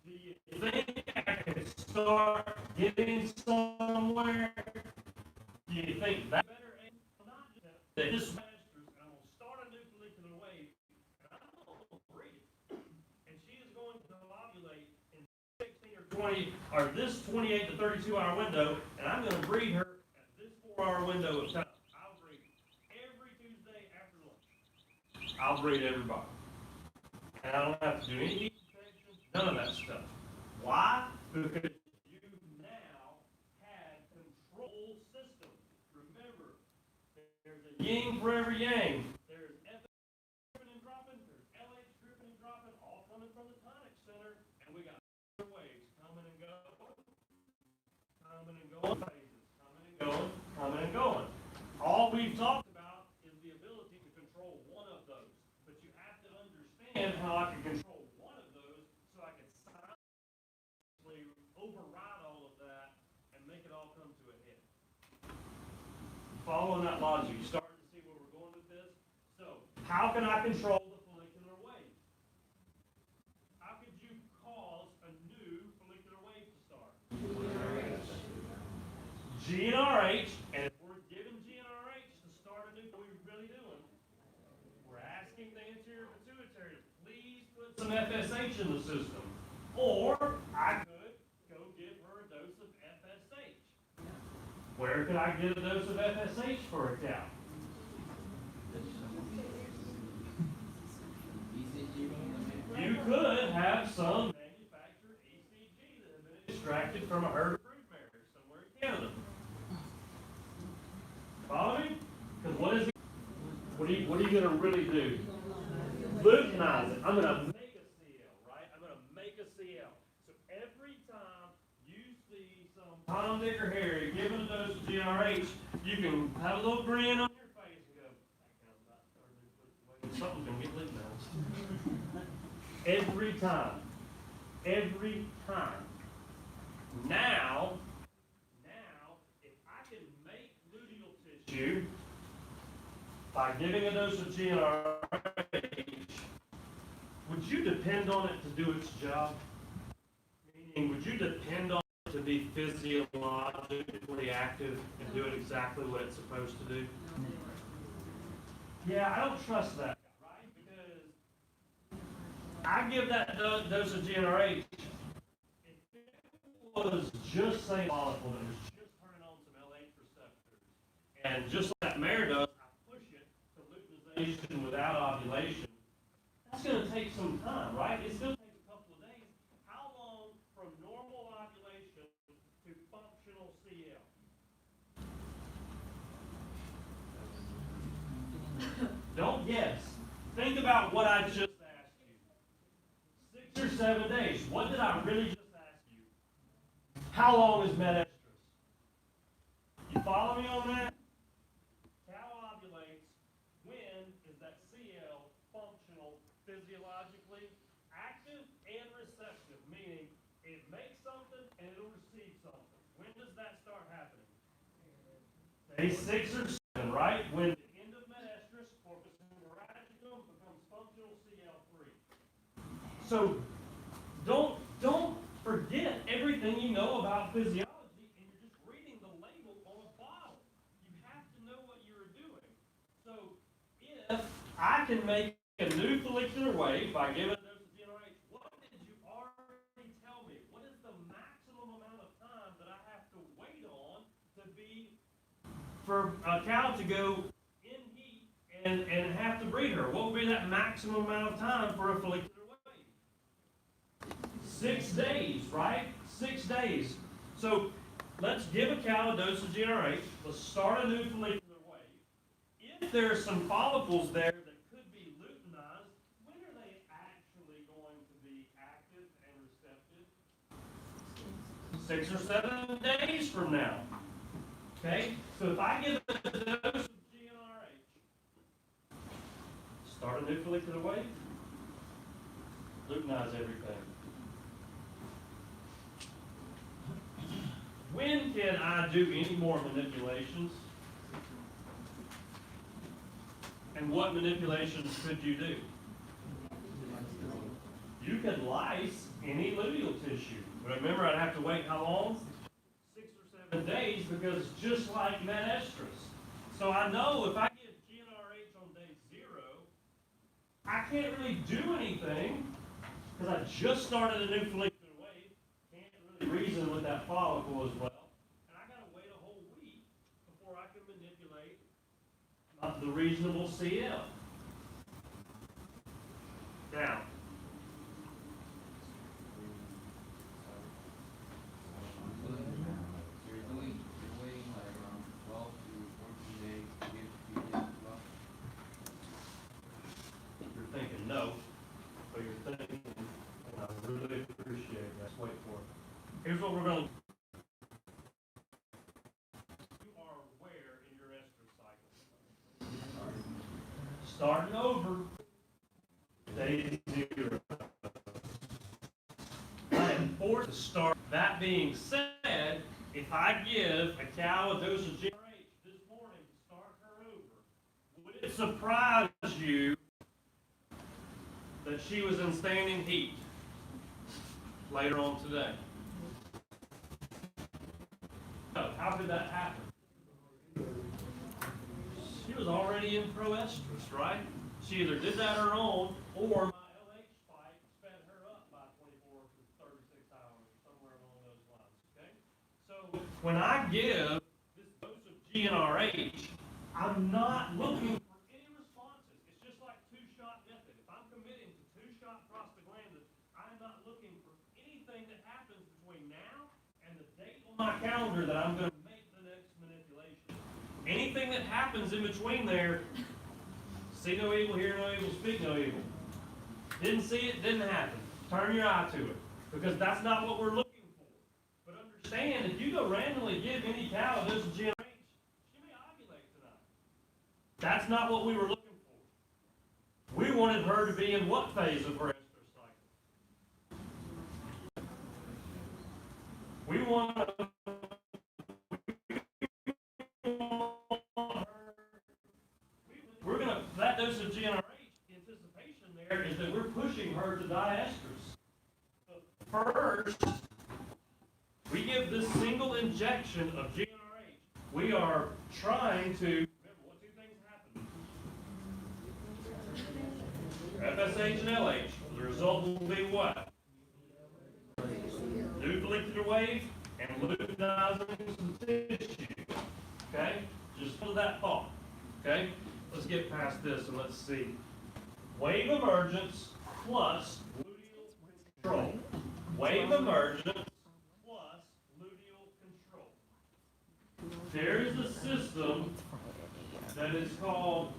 do you think I could start getting somewhere? Do you think that better? Not just that this master's, and I'm going to start a new follicular wave, and I'm going to breed it. And she is going to ovulate in 16 or 20, or this 28 to 32 hour window, and I'm going to breed her at this 4-hour window of time. I'll breed every Tuesday after lunch. I'll breed everybody. And I don't have to do any heat protection, none of that stuff. Why? Because you now had control system. Remember, there's a yin for every yang. There's FS dripping and dropping, there's LH dripping and dropping, all coming from the tonic center, and we got waves coming and going, phases, coming and going, coming and going. All we've talked about is the ability to control one of those, but you have to understand how I can control one of those so I can silently override all of that and make it all come to a head. Following that logic, you starting to see where we're going with this? So, how can I control the follicular wave? How could you cause a new follicular wave to start? GnRH, and if we're giving GnRH to start a new, what are we really doing? We're asking the anterior pituitary to please put some FSH in the system. Or I could go give her a dose of FSH. Where could I get a dose of FSH for a cow? You could have some manufactured ECG that had been extracted from a herd of broodmares somewhere in Canada. Follow me? Because what is it? What are you going to really do? Leutinize it. I'm going to make a CL, right? I'm going to make a CL. So every time you see some Tom, Dick, or Harry giving a dose of GnRH, you can have a little grin on your face and go, something's going to get leutinized. Every time. Every time. Now, if I can make luteal tissue by giving a dose of GnRH, would you depend on it to do its job? Meaning, would you depend on it to be physiologically active and do it exactly what it's supposed to do? Yeah, I don't trust that, right? Because I give that dose of GnRH, if it was just say follicle that was just turning on some LH receptors, and just like that mare does, I push it to luteinization without ovulation, that's going to take some time, right? It's going to take a couple of days. How long from normal ovulation to functional CL? Don't guess. Think about what I just asked you. 6 or 7 days. What did I really just ask you? How long is med estrus? You follow me on that? when is that CL functional physiologically? Active and receptive, meaning it makes something and it'll receive something. When does that start happening? Day 6 or 7, right? When the end of metastrus, corpus interagicum, becomes functional CL3. So don't forget everything you know about physiology and you're just reading the label on a bottle. You have to know what you're doing. So if I can make a new follicular wave by giving a dose of GnRH, what did you already tell me? What is the maximum amount of time that I have to wait on to be for a cow to go in heat and have to breed her? What would be that maximum amount of time for a follicular wave? 6 days, right? 6 days. So let's give a cow a dose of GnRH. Let's start a new follicular wave. If there are some follicles there that could be luteinized, when are they actually going to be active and receptive? 6 or 7 days from now. Okay? So if I give a dose of GnRH, start a new follicular wave, lutinize everything. When can I do any more manipulations? And what manipulations could you do? You could lyse any luteal tissue. But remember, I'd have to wait how long? 6 or 7 days, because it's just like metastrus. So I know if I give GnRH on day 0, I can't really do anything because I just started a new follicular wave. Can't really reason with that follicle as well. And I got to wait a whole week before I can manipulate the reasonable CL. Now, You're waiting like around 12 to 14 days to get feedback. you're thinking no, but you're thinking, and I really appreciate that. Let's wait for it. Here's what we're going to do. You are where in your estrus cycle? Starting over. Day 0. I am forced to start. That being said, if I give a cow a dose of GnRH this morning to start her over, would it surprise you that she was in standing heat later on today? No, how could that happen? She was already in proestrus, right? She either did that on her own, or my LH spike sped her up by 24 to 36 hours, somewhere along those lines, okay? So when I give this dose of GnRH, I'm not looking for any responses. It's just like two-shot method. If I'm committing to two-shot prostaglandin, I'm not looking for anything that happens between now and the date on my calendar that I'm going to make the next manipulation. Anything that happens in between there, see no evil, hear no evil, speak no evil. Didn't see it, didn't happen. Turn your eye to it, because that's not what we're looking for. But understand, if you go randomly give any cow a dose of GnRH, she may ovulate tonight. That's not what we were looking for. We wanted her to be in what phase of her estrus cycle? We want her. We're going to, that dose of GnRH, the anticipation there is that we're pushing her to diestrus. So first, we give this single injection of GnRH. We are trying to, remember what two things happen? FSH and LH. The result will be what? New follicular wave and luteinizing some tissue. Okay? Just follow that thought. Okay? Let's get past this and let's see. Wave emergence plus luteal control. Wave emergence plus luteal control. There is a system that is called,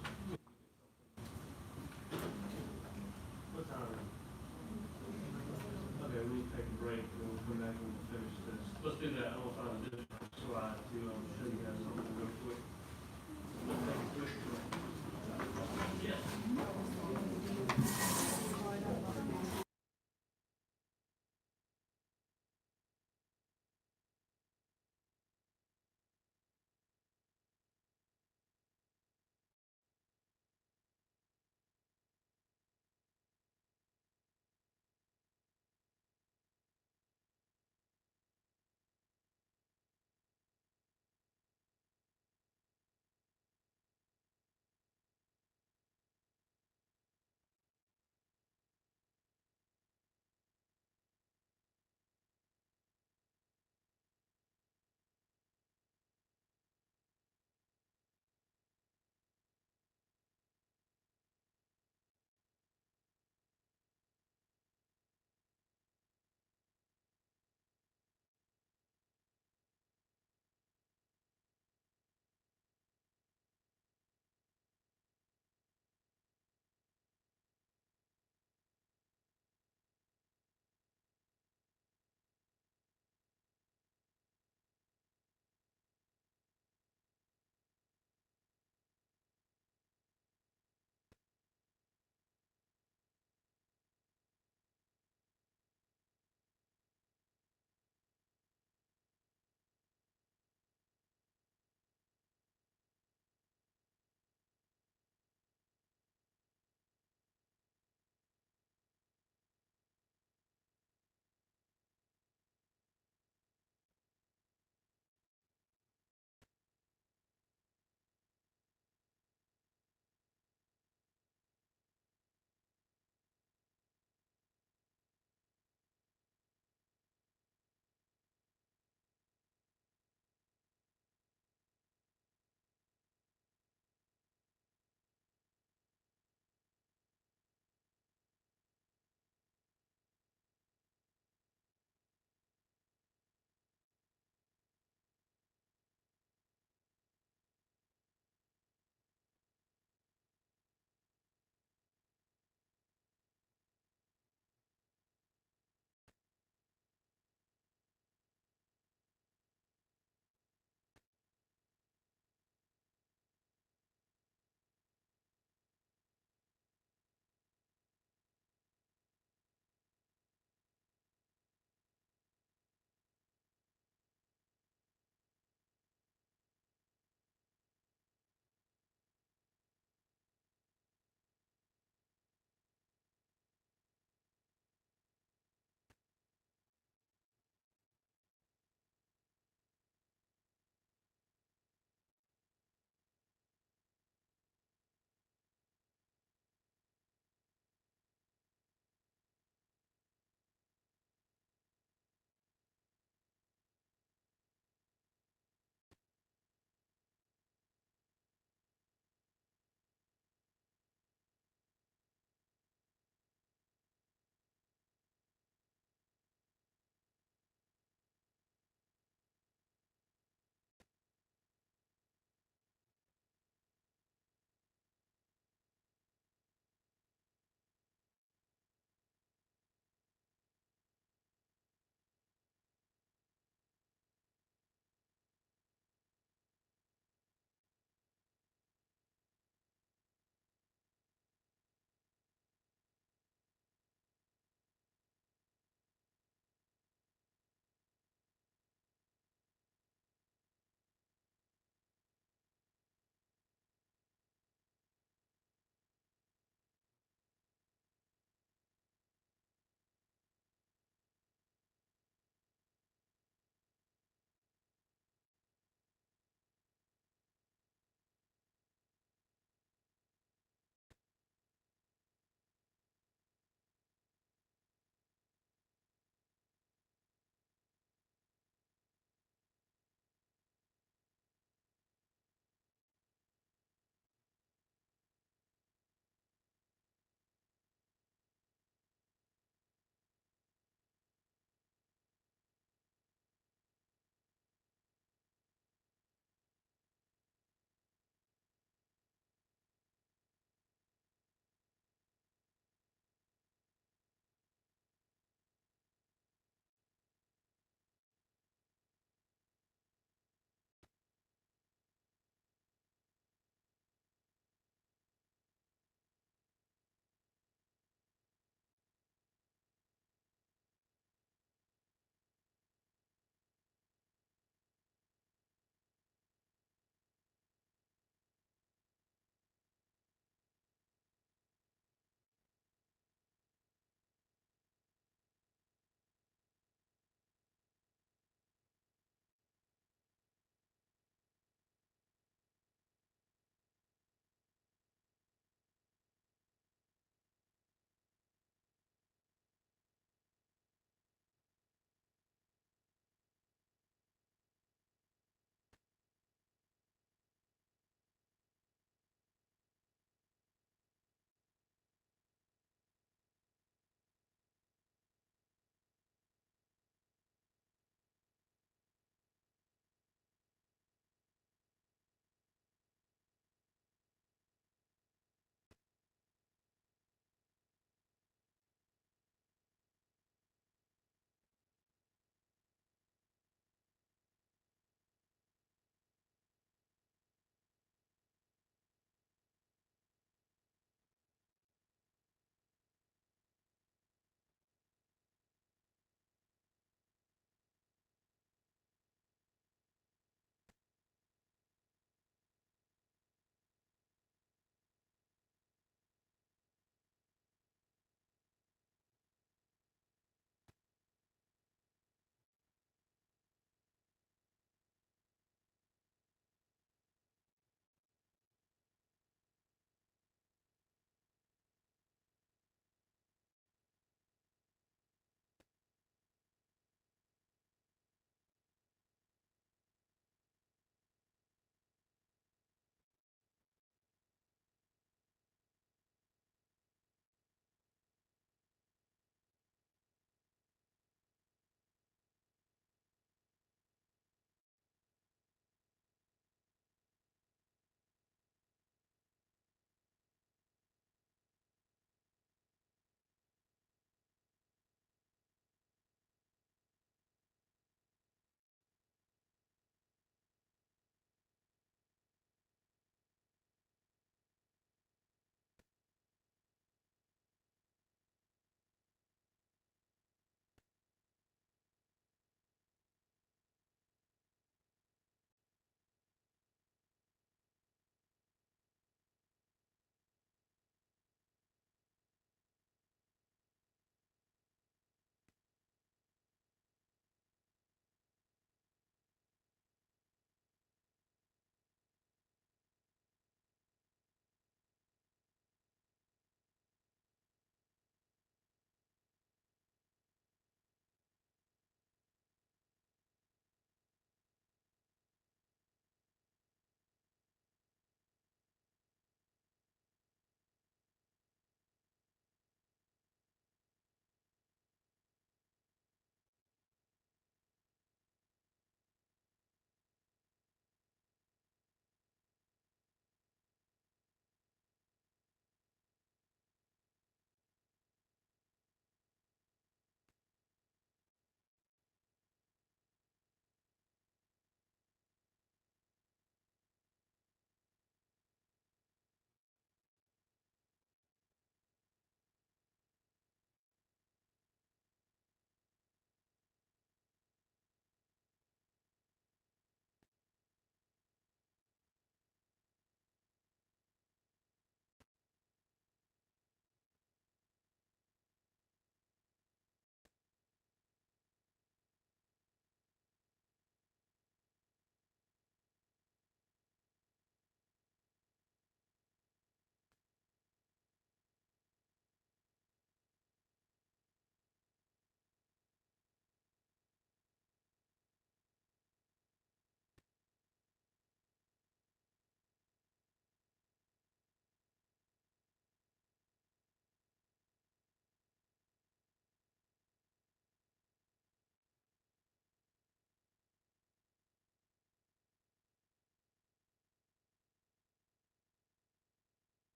what time? Okay, we need to take a break and we'll come back and we'll finish this. Let's do that. I'm going to find a different slide to show you guys something real quick. Let's take a quick break.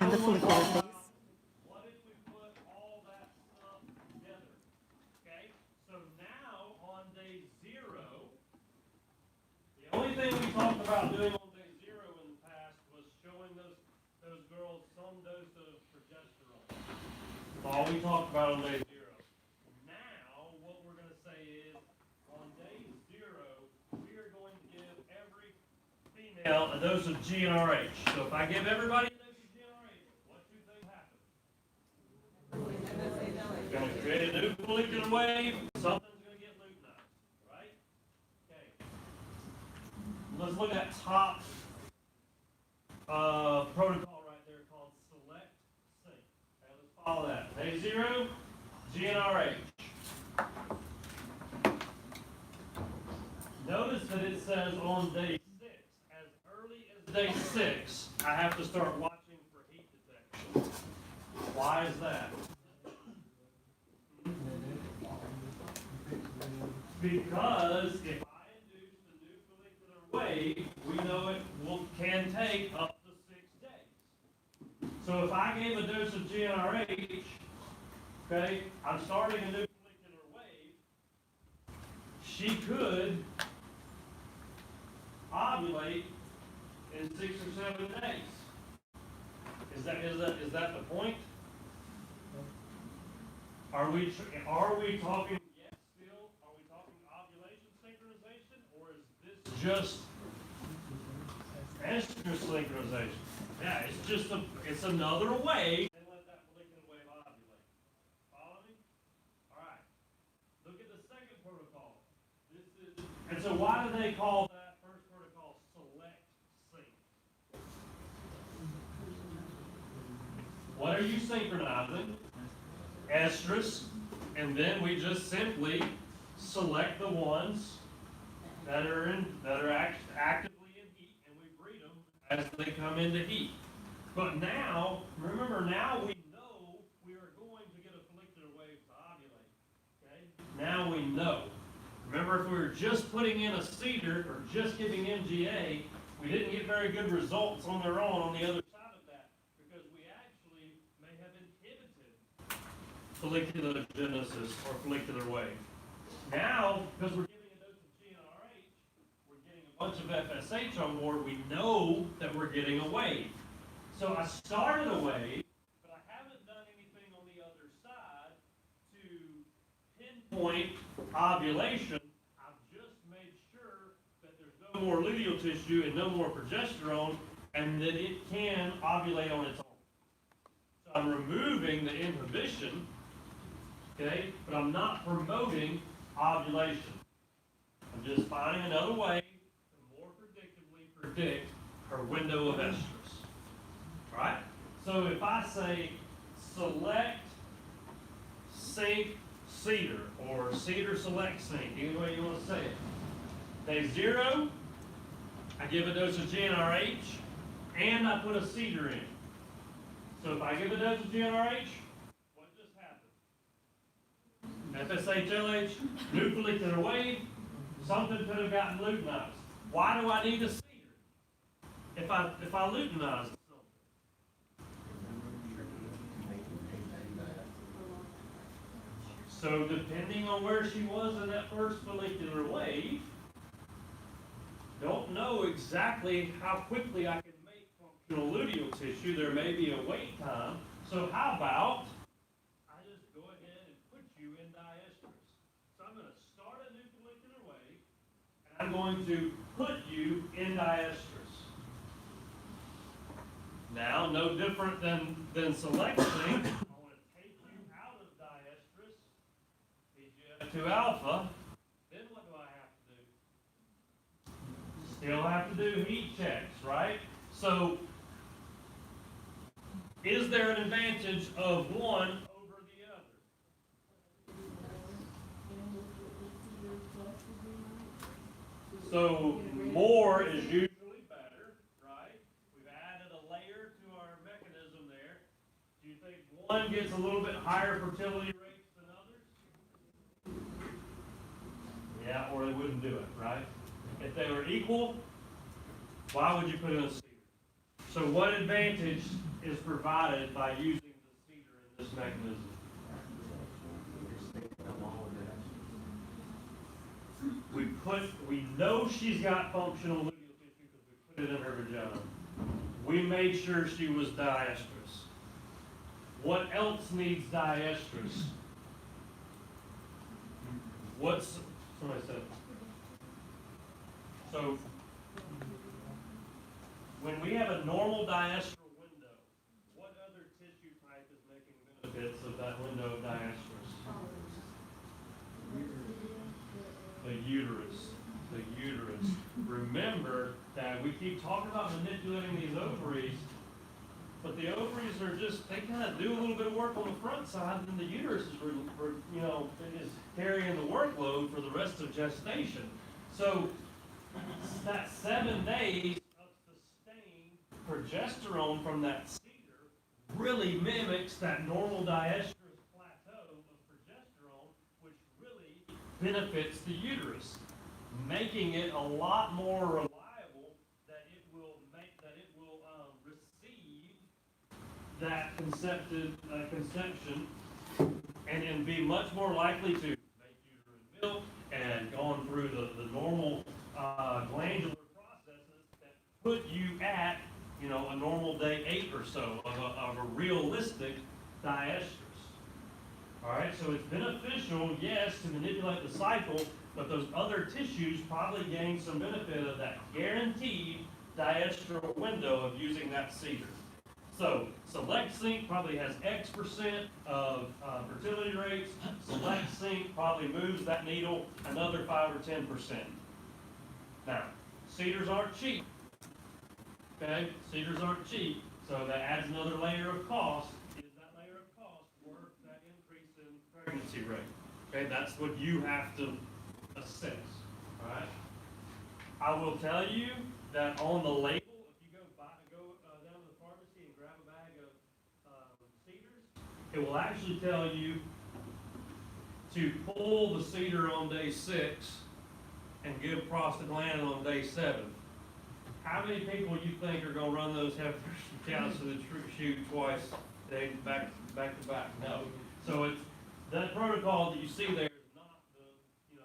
have the follicular phase. What if we put all that stuff together? Okay, so now on day 0, the only thing we talked about doing on day 0 in the past was showing those girls some dose of progesterone. That's all we talked about on day 0. Now, what we're going to say is, on day 0, we are going to give every female a dose of GnRH. So if I give everybody a dose of GnRH, what do you think happens? It's going to create a new follicular wave. Something's going to get luteinized, right? Okay. Let's look at that top protocol right there called select sync. Okay, let's follow that. Day 0, GnRH. Notice that it says on day 6, as early as day 6, I have to start watching for heat detection. Why is that? Because if I induce the new follicular wave, we know it can take up to 6 days. So if I gave a dose of GnRH, okay, I'm starting a new follicular wave, she could ovulate in 6 or 7 days. Is that the point? Are we talking, yes, still? Are we talking ovulation synchronization, or is this just estrous synchronization? Yeah, it's another way to let that follicular wave ovulate. Follow me? All right. Look at the second protocol. And so why do they call that first protocol select sync? What are you synchronizing? Estrus, and then we just simply select the ones that are actively in heat, and we breed them as they come into heat. But now, remember, now we know we are going to get a follicular wave to ovulate. Okay? Now we know. Remember, if we were just putting in a cedar or just giving MGA, we didn't get very good results on their own on the other side of that, because we actually may have inhibited follicular genesis or follicular wave. Now, because we're giving a dose of GnRH, we're getting a bunch of FSH on board, we know that we're getting a wave. So I started a wave, but I haven't done anything on the other side to pinpoint ovulation. I've just made sure that there's no more luteal tissue and no more progesterone, and that it can ovulate on its own. So I'm removing the inhibition, okay, but I'm not promoting ovulation. I'm just finding another way to more predictably predict her window of estrus. All right? So if I say select sync cedar, or cedar select sync, any way you want to say it. Day 0, I give a dose of GnRH, and I put a cedar in. So if I give a dose of GnRH, what just happened? FSH-LH, new follicular wave, something could have gotten luteinized. Why do I need a cedar if I luteinized something? So depending on where she was in that first follicular wave, don't know exactly how quickly I can make functional luteal tissue. There may be a wait time. So how about I just go ahead and put you in diestrus. So I'm going to start a new follicular wave, and I'm going to put you in diestrus. Now, no different than select sync. I want to take you out of diestrus, feed you F2 alpha. Then what do I have to do? Still have to do heat checks, right? So, is there an advantage of one over the other? So, more is usually better, right? We've added a layer to our mechanism there. Do you think one gets a little bit higher fertility rates than others? Yeah, or they wouldn't do it, right? If they were equal, why would you put in a cedar? So what advantage is provided by using the cedar in this mechanism. We know she's got functional luteal tissue because we put it in her vagina. We made sure she was diestrous. What else needs diestrous? Somebody said? So, when we have a normal diastral window, what other tissue type is making benefits of that window of diestrous? The uterus. The uterus. Remember that we keep talking about manipulating these ovaries, but the ovaries are just, they kind of do a little bit of work on the front side, and the uterus is, is carrying the workload for the rest of gestation. So that 7 days of sustained progesterone from that cedar really mimics that normal diestrous plateau of progesterone, which really benefits the uterus, making it a lot more reliable that it will receive that conception and be much more likely to make uterine milk and going through the normal glandular processes that put you at a normal day 8 or so of a realistic diestrus. All right, so it's beneficial, yes, to manipulate the cycle, but those other tissues probably gain some benefit of that guaranteed diestral window of using that cedar. So Select Sync probably has X% of fertility rates. Select Sync probably moves that needle another 5 or 10%. Now, cedars aren't cheap. Okay, cedars aren't cheap, so that adds another layer of cost. Is that layer of cost worth that increase in pregnancy rate? Okay, that's what you have to assess. All right. I will tell you that on the label, if you go down to the pharmacy and grab a bag of cedars, it will actually tell you to pull the cedar on day 6 and give prostaglandin on day 7. How many people you think are going to run those heifers and cows to the chute twice back to back? No. So it's that protocol that you see there is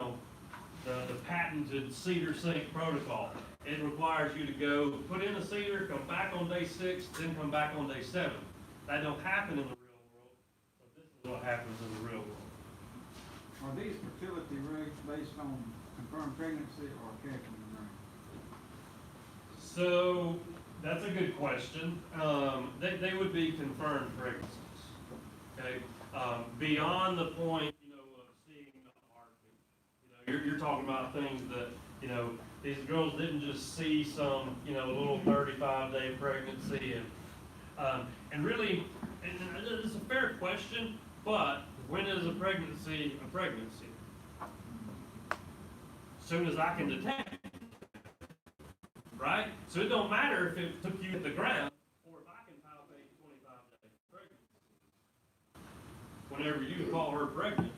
not the patented cedar sync protocol. It requires you to go put in a cedar, come back on day 6, then come back on day 7. That don't happen in the real world. So this is what happens in the real world. Are these fertility rates based on confirmed pregnancy or careful ring? So that's a good question. They would be confirmed pregnancies. Okay, beyond the point of seeing the heartbeat. You're talking about things that these girls didn't just see some little 35-day pregnancy and really it's a fair question, but when is a pregnancy a pregnancy? As soon as I can detect. Right? So it don't matter if it took you to the ground or if I can palpate 25-day pregnancy. Whenever you call her pregnant.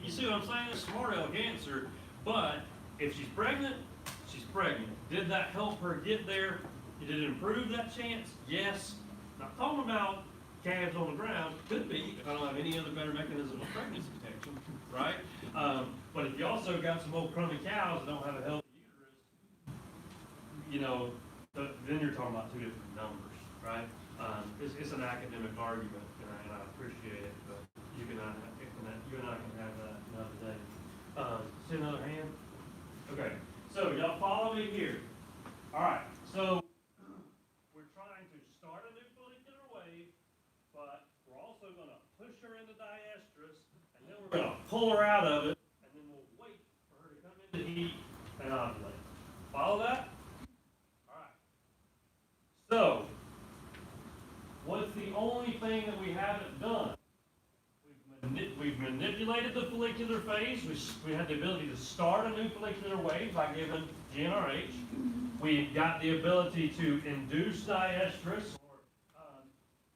You see what I'm saying? It's a smart aleck answer, but if she's pregnant, she's pregnant. Did that help her get there? Did it improve that chance? Yes. Not talking about calves on the ground. Could be if I don't have any other better mechanism of pregnancy protection, right? But if you also got some old crummy cows that don't have a healthy then you're talking about two different numbers, right? It's an academic argument, and I appreciate it, but you and I can have that another day. See another hand? Okay, so y'all follow me here. All right, so we're trying to start a new follicular wave, but we're also going to push her into diestrus, and then we're going to pull her out of it, and then we'll wait for her to come into heat and ovulate. Follow that? So, what's the only thing that we haven't done? We've manipulated the follicular phase. We had the ability to start a new follicular wave by giving GnRH. We got the ability to induce diestrus or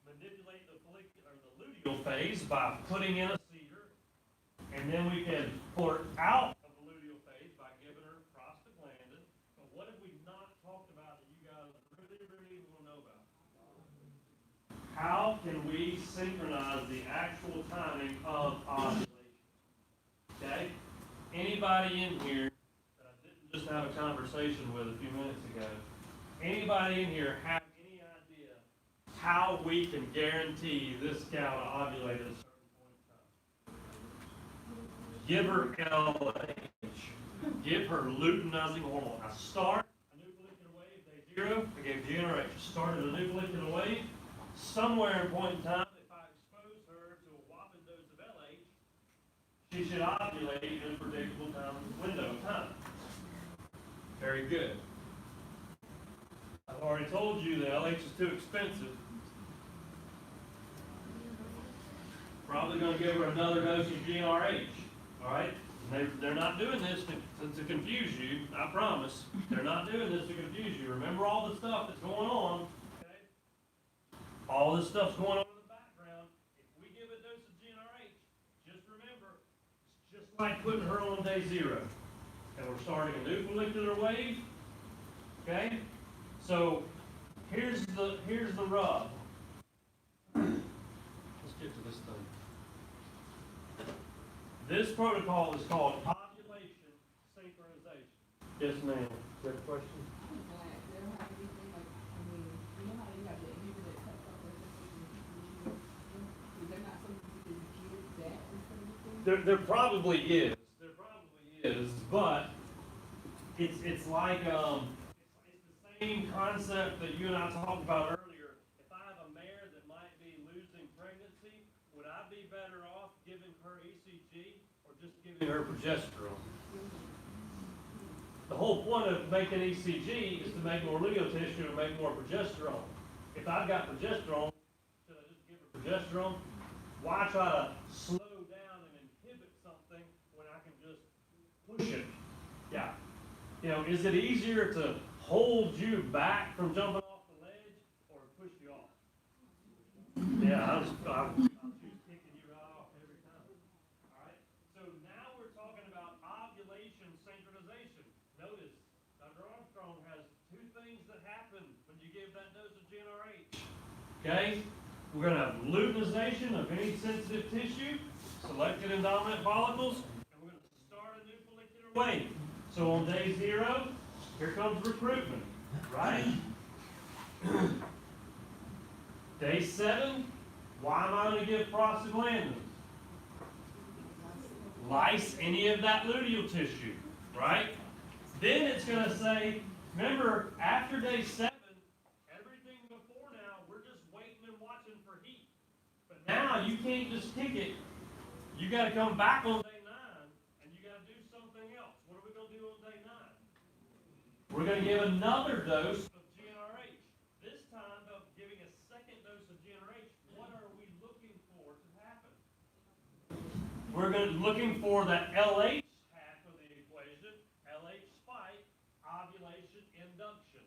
manipulate the follicular, the luteal phase by putting in a cedar, and then we can pull her out of the luteal phase by giving her prostaglandin. But what have we not talked about that you guys really want to know about? how can we synchronize the actual timing of ovulation? Okay? Anybody in here that I didn't just have a conversation with a few minutes ago, anybody in here have any idea how we can guarantee this cow to ovulate at a certain point in time? Give her LH. Give her luteinizing hormone. I start a new follicular wave, day 0, I gave GnRH. Started a new follicular wave. Somewhere in point in time, if I expose her to a whopping dose of LH, she should ovulate in a predictable window of time. Very good. I've already told you that LH is too expensive. Probably going to give her another dose of GnRH. All right? They're not doing this to confuse you, I promise. They're not doing this to confuse you. Remember all the stuff that's going on, okay? All this stuff's going on in the background. If we give a dose of GnRH, just remember, it's just like putting her on day 0. And we're starting a new follicular wave, okay? So, here's the rub. Let's get to this thing. This protocol is called ovulation synchronization. Yes, ma'am. Is there a question? There probably is. There probably is, but it's like it's the same concept that you and I talked about earlier. If I have a mare that might be losing pregnancy, would I be better off giving her ECG or just giving her progesterone? The whole point of making ECG is to make more luteal tissue and make more progesterone. If I've got progesterone, should I just give her progesterone? Why try to slow down and inhibit something when I can just push it? Yeah. You know, is it easier to hold you back from jumping off the ledge or push you off? Yeah, I'll choose kicking you right off every time. All right? So now we're talking about ovulation synchronization. Notice, Dr. Armstrong has 2 things that happen when you give that dose of GnRH. Okay? We're going to have luteinization of any sensitive tissue, selected and dominant follicles, and we're going to start a new follicular wave. So on day 0, here comes recruitment, right? Day 7, why am I going to give prostaglandins? Lyse any of that luteal tissue, right? Then it's going to say, remember, after day 7, everything before now, we're just waiting and watching for heat. But now you can't just kick it. You got to come back on day 9, and you got to do something else. What are we going to do on day 9? We're going to give another dose of GnRH. This time, of giving a second dose of GnRH, what are we looking for to happen? We're looking for that LH half of the equation, LH spike, ovulation induction.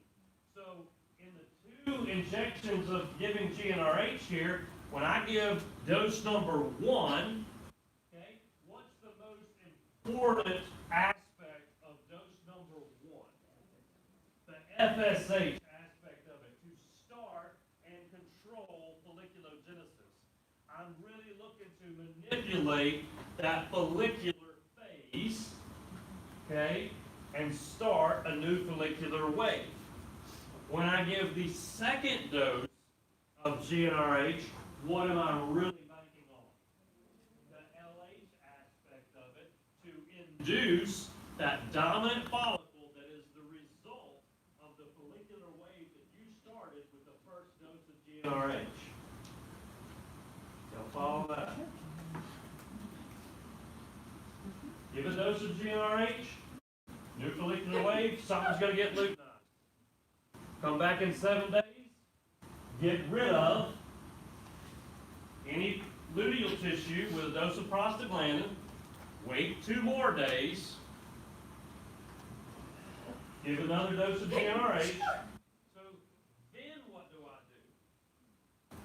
So in the 2 injections of giving GnRH here, when I give dose number 1, okay, what's the most important aspect of dose number 1? The FSH aspect of it, to start and control folliculogenesis. I'm really looking to manipulate that follicular phase, okay, and start a new follicular wave. When I give the second dose of GnRH, what am I really banking on? The LH aspect of it to induce that dominant follicle that is the result of the follicular wave that you started with the first dose of GnRH. Y'all follow that? Give a dose of GnRH, new follicular wave, something's going to get luteinized. Come back in 7 days, get rid of any luteal tissue with a dose of prostaglandin, wait 2 more days, give another dose of GnRH. So then what do I do?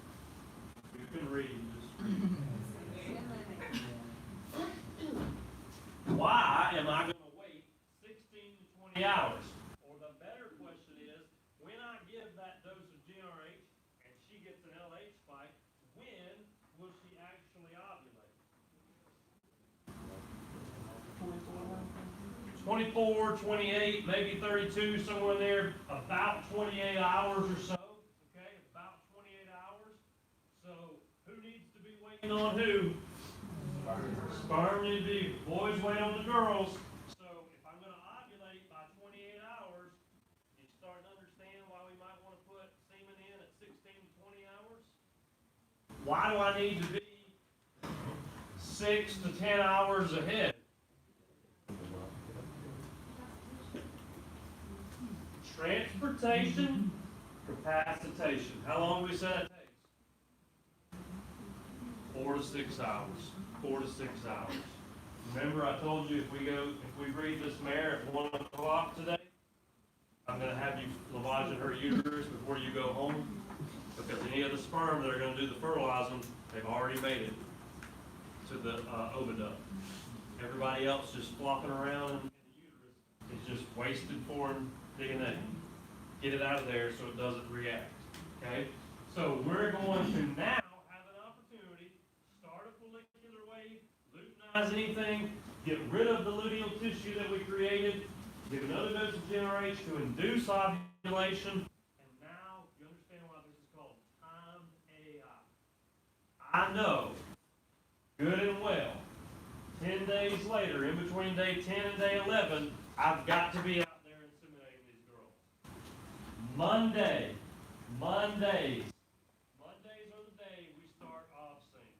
You can read, just read. Why am I going to wait 16 to 20 hours? Or the better question is, when I give that dose of GnRH and she gets an LH spike, 24, 28, maybe 32, somewhere in there, about 28 hours or so, okay, about 28 hours. So who needs to be waiting on who? Sperm need to be, boys wait on the girls. So if I'm gonna ovulate by 28 hours, you start to understand why we might wanna put semen in at 16 to 20 hours? Why do I need to be 6 to 10 hours ahead? Transportation, capacitation. How long do we say that takes? 4 to 6 hours. 4 to 6 hours. Remember I told you if we breed this mare at 1 o'clock today, I'm going to have you lavaging her uterus before you go home, because any of the sperm that are going to do the fertilizing, they've already made it to the oviduct. Everybody else just flopping around in the uterus is just wasted foreign DNA. Get it out of there so it doesn't react. Okay? So we're going to now have an opportunity, start a follicular wave, luteinize anything, get rid of the luteal tissue that we created, give another dose of GnRH to induce ovulation, and now you understand why this is called timed AI. I know, good and well, 10 days later, in between day 10 and day 11, I've got to be out there inseminating these girls. Mondays are the day we start OVSync.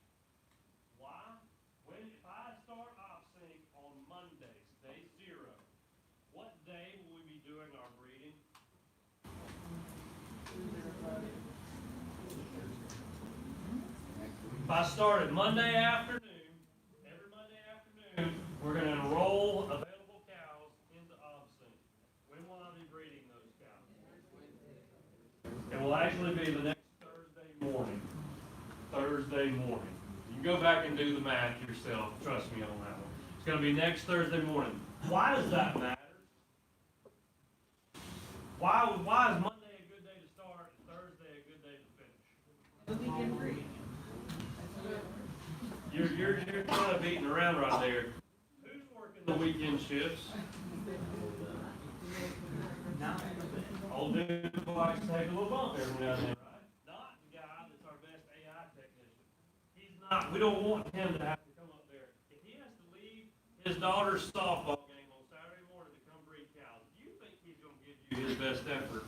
Why? If I start OVSync on Mondays, day 0, what day will we be doing our breeding? If I started Monday afternoon, every Monday afternoon, we're going to enroll available cows into OVSync. When will I be breeding those cows? It will actually be the next Thursday morning. Thursday morning. You can go back and do the math yourself. Trust me on that one. It's going to be next Thursday morning. Why does that matter? Why is Monday a good day to start and Thursday a good day to finish? The weekend breed. You're kind of beating around right there. Who's working the weekend shifts? Old dude who likes to take a little bump every now and then, right? Not the guy that's our best AI technician. He's not. We don't want him to have to come up there. If he has to leave his daughter's softball game on Saturday morning to come breed cows, do you think he's going to give you his best effort?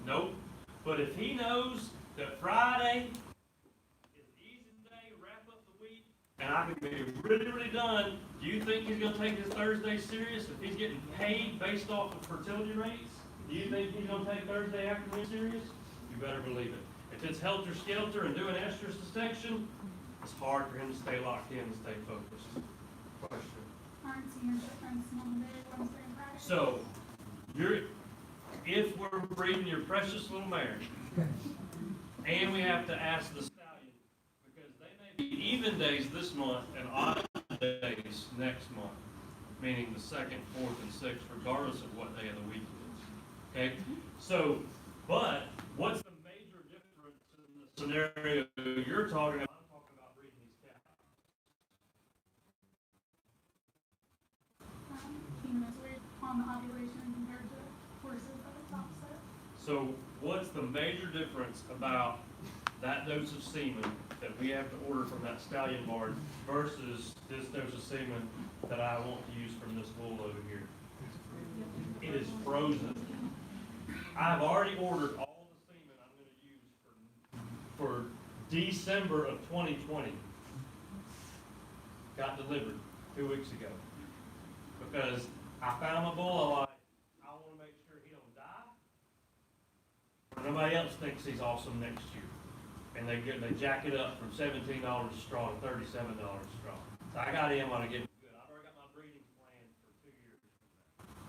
Nope. But if he knows that Friday is an easy day, wrap up the week, and I can be really, really done, do you think he's going to take his Thursday serious if he's getting paid based off of fertility rates? Do you think he's going to take Thursday afternoon serious? You better believe it. If it's helter-skelter and doing estrus dissection, it's hard for him to stay locked in and stay focused. Question. Aren't seeing a difference Monday, Wednesday, and Friday? So, if we're breeding your precious little mare, and we have to ask the stallion, because they may be even days this month and odd days next month, meaning the 2nd, 4th, and 6th, regardless of what day of the week it is. Okay? So, but what's the major difference in the scenario you're talking about? I'm talking about breeding these cows. Human is weight on the ovulation compared to horses that it's opposite. So what's the major difference about that dose of semen that we have to order from that stallion barn versus this dose of semen that I want to use from this bull over here? It is frozen. I've already ordered all the semen I'm going to use for December of 2020. Got delivered 2 weeks ago. Because I found my bull, I want to make sure he don't die. Or nobody else thinks he's awesome next year. And they jack it up from $17 a straw to $37 a straw. So I got him on to get him good. I've already got my breeding plan for 2 years from now.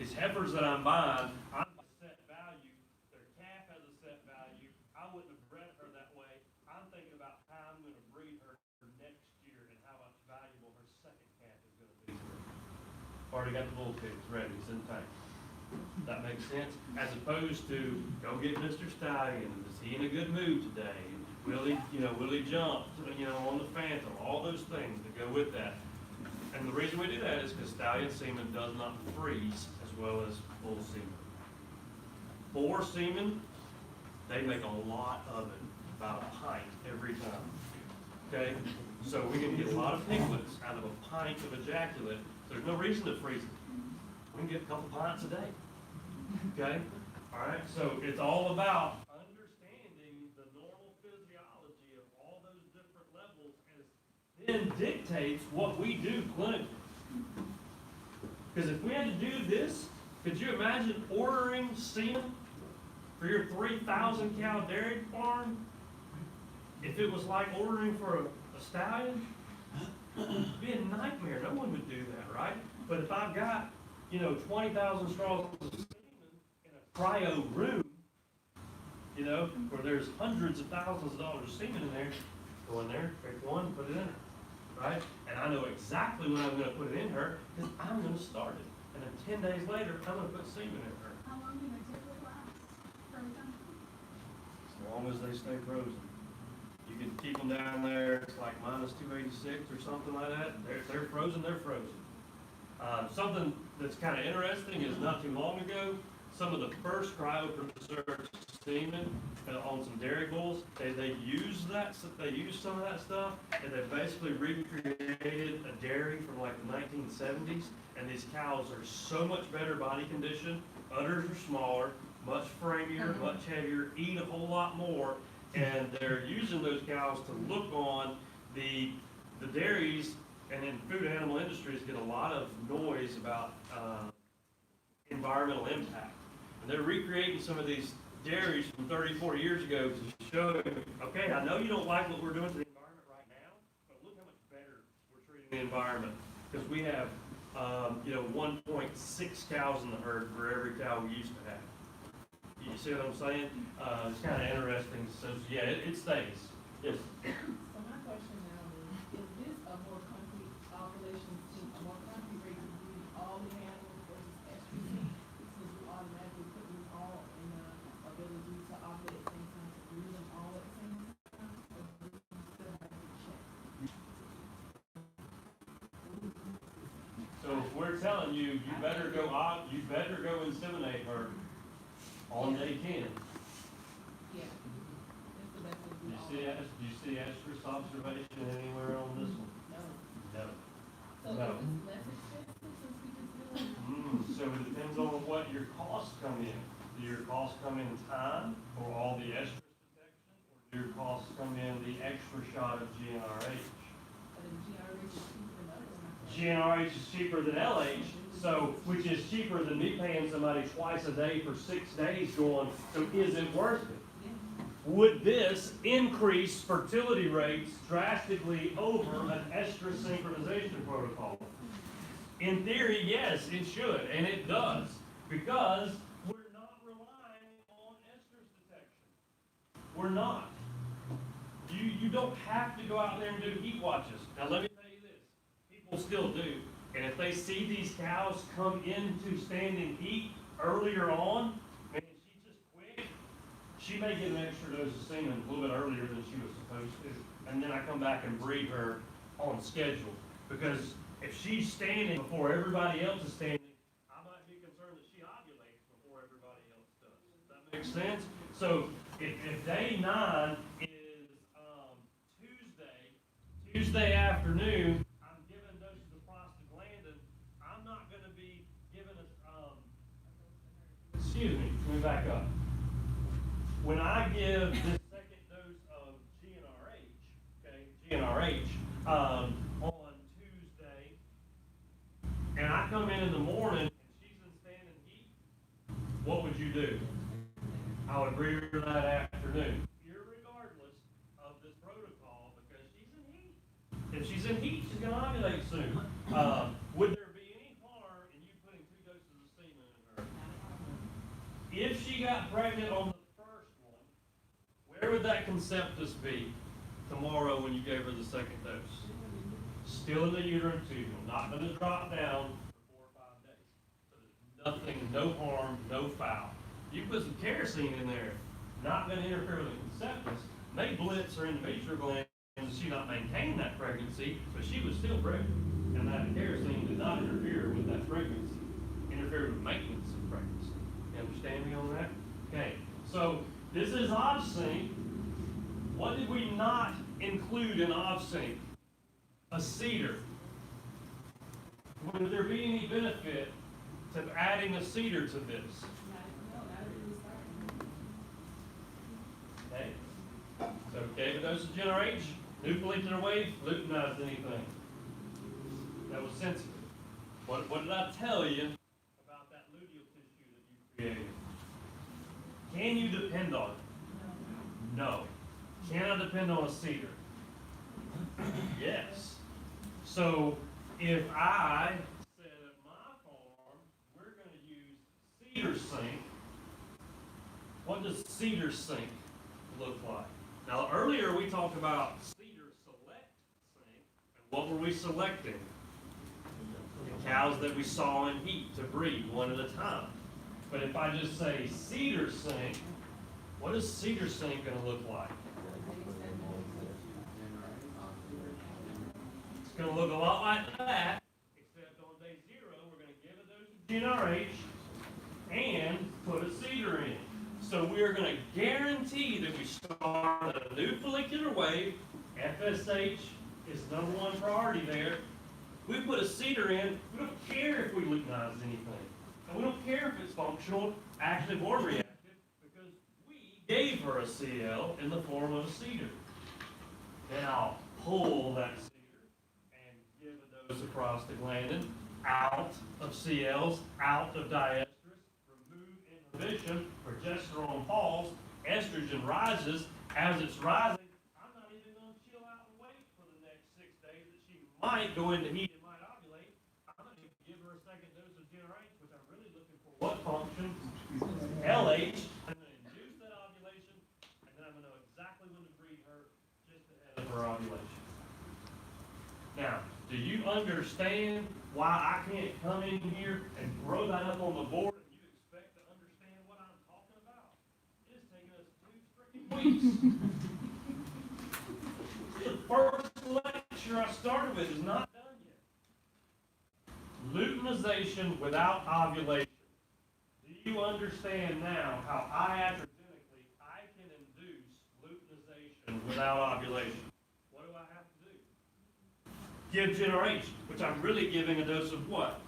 These heifers that I'm buying, I'm a set value. Their calf has a set value. I wouldn't have bred her that way. I'm thinking about how I'm going to breed her next year and how much valuable her second calf is going to be. Already got the bull pigs ready. It's in tank. That makes sense? As opposed to, go get Mr. Stallion, is he in a good mood today? Will he jump, on the phantom? All those things that go with that. And the reason we do that is because stallion semen does not freeze as well as bull semen. Boar semen, they make a lot of it, about a pint every time. Okay? So we can get a lot of piglets out of a pint of ejaculate. There's no reason to freeze it. We can get a couple pints a day. Okay? All right? So it's all about understanding the normal physiology of all those different levels, and then dictates what we do clinically. Because if we had to do this, could you imagine ordering semen for your 3,000 cow dairy farm? If it was like ordering for a stallion, it'd be a nightmare. No one would do that, right? But if I've got, 20,000 straws of semen in a cryo room, where there's hundreds of thousands of dollars of semen in there, go in there, pick one, put it in her, right? And I know exactly when I'm gonna put it in her, because I'm gonna start it. And then 10 days later, I'm gonna put semen in her. How long do they typically last? Frozen? As long as they stay frozen. You can keep them down there, it's like minus 286 or something like that. They're frozen, they're frozen. Something that's kind of interesting is not too long ago, some of the first cryopreserved semen on some dairy bulls, they used some of that stuff, and they basically recreated a dairy from like the 1970s, and these cows are so much better body condition, udders are smaller, much framier, much heavier, eat a whole lot more, and they're using those cows to look on the dairies, and in food animal industries get a lot of noise about environmental impact. And they're recreating some of these dairies from 30, 40 years ago to show, okay, I know you don't like what we're doing to the environment right now, but look how much better we're treating the environment. Because we have, 1.6 cows in the herd for every cow we used to have. You see what I'm saying? It's kind of interesting. So, yeah, it stays. Yes? So my question now is this a more concrete population, a more concrete way to breed all the animals versus estrus, since you automatically put them all in the ability to ovulate at the same time, to breed them all at the same time, or do you still have to check? So if we're telling you, you better go inseminate her on day 10. Yeah. That's the best way to do all. Do you see estrus observation anywhere on this one? No. No. So No. it's less expensive since we just do it? So it depends on what your costs come in. Do your costs come in time for all the estrus detection, or do your costs come in the extra shot of GnRH? But the GRH is cheaper than other ones. GnRH is cheaper than LH, so, which is cheaper than me paying somebody twice a day for 6 days going, so is it worth it? Yeah. Would this increase fertility rates drastically over an estrus synchronization protocol? In theory, yes, it should, and it does, because we're not relying on estrus detection. We're not. You don't have to go out there and do heat watches. Now let me tell you this, people still do, and if they see these cows come into standing heat earlier on, man, she's just quick, she may get an extra dose of semen a little bit earlier than she was supposed to, and then I come back and breed her on schedule, because if she's standing before everybody else is standing, I might be concerned that she ovulates before everybody else does. Does that make sense? So if day 9 is Tuesday afternoon, I'm giving doses of prostaglandin, I'm not going to be giving excuse me, let me back up. When I give this second dose of GnRH, on Tuesday, and I come in the morning and she's in standing heat, what would you do? I would breed her that afternoon, irregardless of this protocol, because she's in heat. If she's in heat, she's going to ovulate soon. Would there be any harm in you putting 2 doses of semen in her? If she got pregnant on the first one, where would that conceptus be tomorrow when you gave her the second dose? Still in the uterine tubule, not going to drop down for 4 or 5 days. So there's nothing, no harm, no foul. You put some kerosene in there, not going to interfere with the conceptus, may blitz her endometrial gland, and she not maintain that pregnancy, but she was still pregnant. and that kerosene did not interfere with that pregnancy, interfere with maintenance of pregnancy. You understand me on that? Okay, so this is ObSync. What did we not include in ObSync? A cedar. Would there be any benefit to adding a cedar to this? Okay. So gave a dose of GnRH, nuclear wave, luteinized anything. That was sensitive. What did I tell you about that luteal tissue that you created? Can you depend on it? No. Can I depend on a cedar? Yes. So if I said at my farm, we're going to use cedar sink, what does cedar sink look like? Now earlier we talked about cedar select sink, and what were we selecting? The cows that we saw in heat to breed one at a time. But if I just say cedar sink, what is cedar sink going to look like? It's going to look a lot like that, except on day 0, we're going to give a dose of GnRH and put a cedar in. So we're going to guarantee that we start a new follicular wave. FSH is #1 priority there. We put a cedar in. We don't care if we lutinize anything. And we don't care if it's functional, active, or reactive, because we gave her a CL in the form of a cedar. Then I'll pull that cedar and give a dose of prostaglandin out of CLs, out of diestrus, remove inhibition, progesterone falls, estrogen rises. As it's rising, I'm not even going to chill out and wait for the next 6 days that she might go into heat and might ovulate. I'm going to give her a second dose of GnRH, which I'm really looking for what function? LH. I'm going to induce that ovulation, and then I'm going to know exactly when to breed her just ahead of her ovulation. Now, do you understand why I can't come in here and throw that up on the board and you expect to understand what I'm talking about? It has taken us 2 freaking weeks. The first lecture I started with is not done yet. Luteinization without ovulation. Do you understand now how iatrogenically I can induce luteinization without ovulation? What do I have to do? Give GnRH, which I'm really giving a dose of what?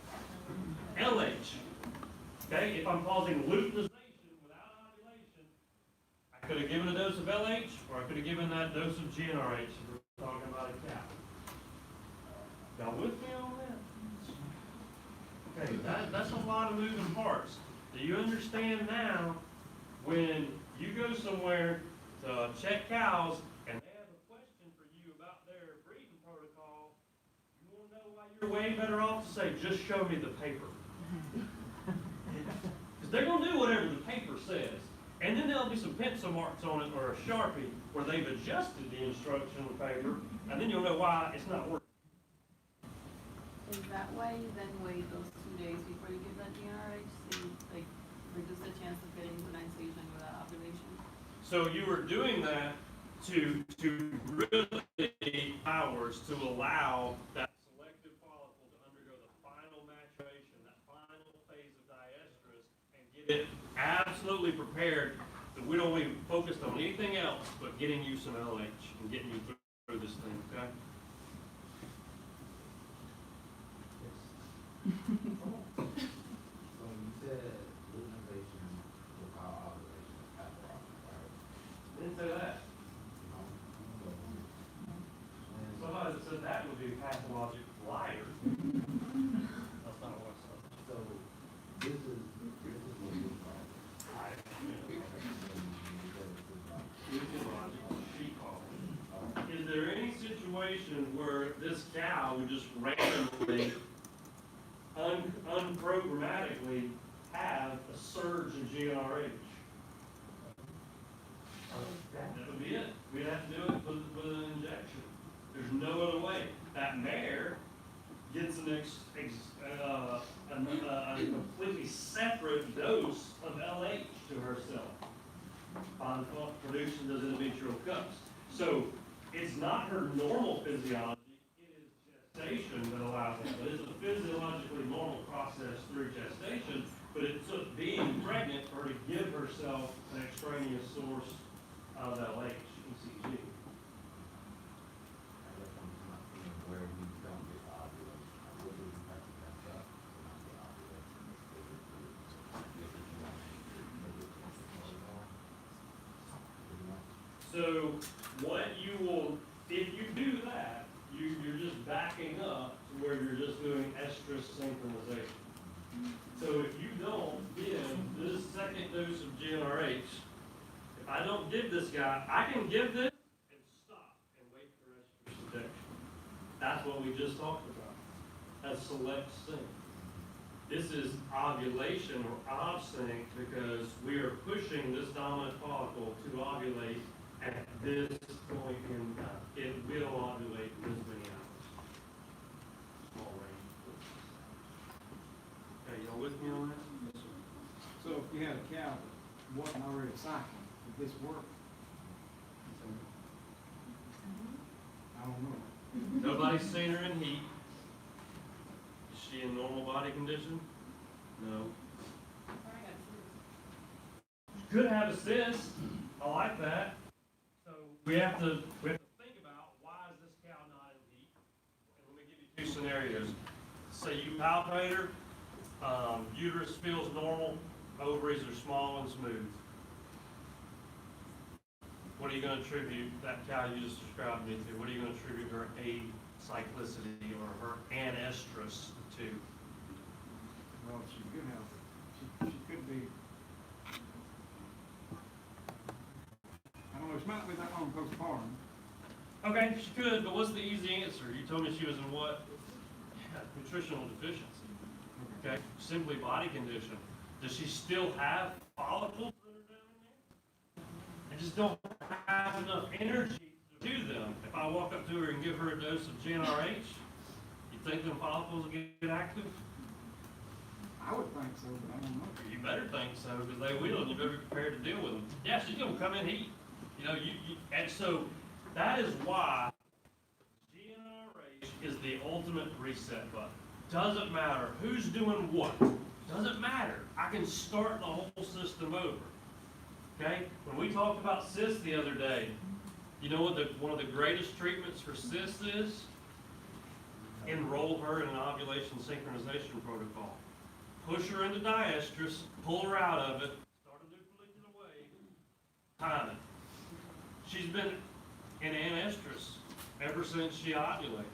LH. Okay, if I'm causing luteinization without ovulation, I could have given a dose of LH, or I could have given that dose of GnRH if we're talking about a cow. Y'all with me on that? Okay, that's a lot of moving parts. Do you understand now when you go somewhere to check cows and they have a question for you about their breeding protocol, you want to know why you're way better off to say, just show me the paper. Because they're going to do whatever the paper says. And then there'll be some pencil marks on it or a Sharpie where they've adjusted the instructional paper, and then you'll know why it's not working. Is that why you then wait those 2 days before you give that GnRH to like reduce the chance of getting luteinization without ovulation? So you were doing that to really hours to allow that selective follicle to undergo the final maturation, that final phase of diestrus, and get it absolutely prepared that we don't even focus on anything else but getting you some LH and getting you through this thing, okay? So you said luteinization without ovulation is pathological, right? Didn't say that. Somebody that said that would be a pathologic liar. That's not what I said. So this is what you're talking. Is there any situation where this cow would just randomly, unprogrammatically have a surge in GnRH? That would be it. We'd have to do it with an injection. There's no other way. That mare gets a completely separate dose of LH to herself by the production of the endometrial cups. So it's not her normal physiology, it is gestation that allows that. But it's a physiologically normal process through gestation, but it took being pregnant for her to give herself an extraneous source of LH and CG. I guess I'm not seeing where we don't get the ovulation. Like, what do we have to mess up to not get ovulation? If you want to make it protocol, pretty much. So what you will, if you do that, you're just backing up to where you're just doing estrus synchronization. So if you don't give this second dose of GnRH, if I don't give this guy, I can give this and stop and wait for estrus injection. That's what we just talked about. That's select sync. This is ovulation or ovsync because we are pushing this dominant follicle to ovulate at this point in time. It will ovulate in this many hours. Small range. Okay, y'all with me on that? Yes, sir. So if you had a cow that wasn't already cycling, would this work? I don't know. Nobody's seen her in heat. Is she in normal body condition? No. Could have a cyst. I like that. So we have to think about why is this cow not in heat? And let me give you two scenarios. Say you palpate her, uterus feels normal, ovaries are small and smooth. What are you going to attribute that cow you just described me to? What are you going to attribute her acyclicity or her anestrus to? Well, she could have, she could be, I don't know, she might not be that long postpartum. Okay, she could, but what's the easy answer? You told me she was in what? Yeah, nutritional deficiency. Okay, simply body condition. Does she still have follicles that are down there? I just don't have enough energy to do them. If I walk up to her and give her a dose of GnRH, you think them follicles will get active? I would think so, but I don't know. You better think so, because they will, and you better be prepared to deal with them. Yeah, she's gonna come in heat. You know, and so that is why GnRH is the ultimate reset button. Doesn't matter who's doing what. Doesn't matter. I can start the whole system over. Okay? When we talked about cysts the other day, you know what one of the greatest treatments for cysts is? Enroll her in an ovulation synchronization protocol. Push her into diestrus, pull her out of it, start a new follicular wave, time it. She's been in anestrus ever since she ovulated.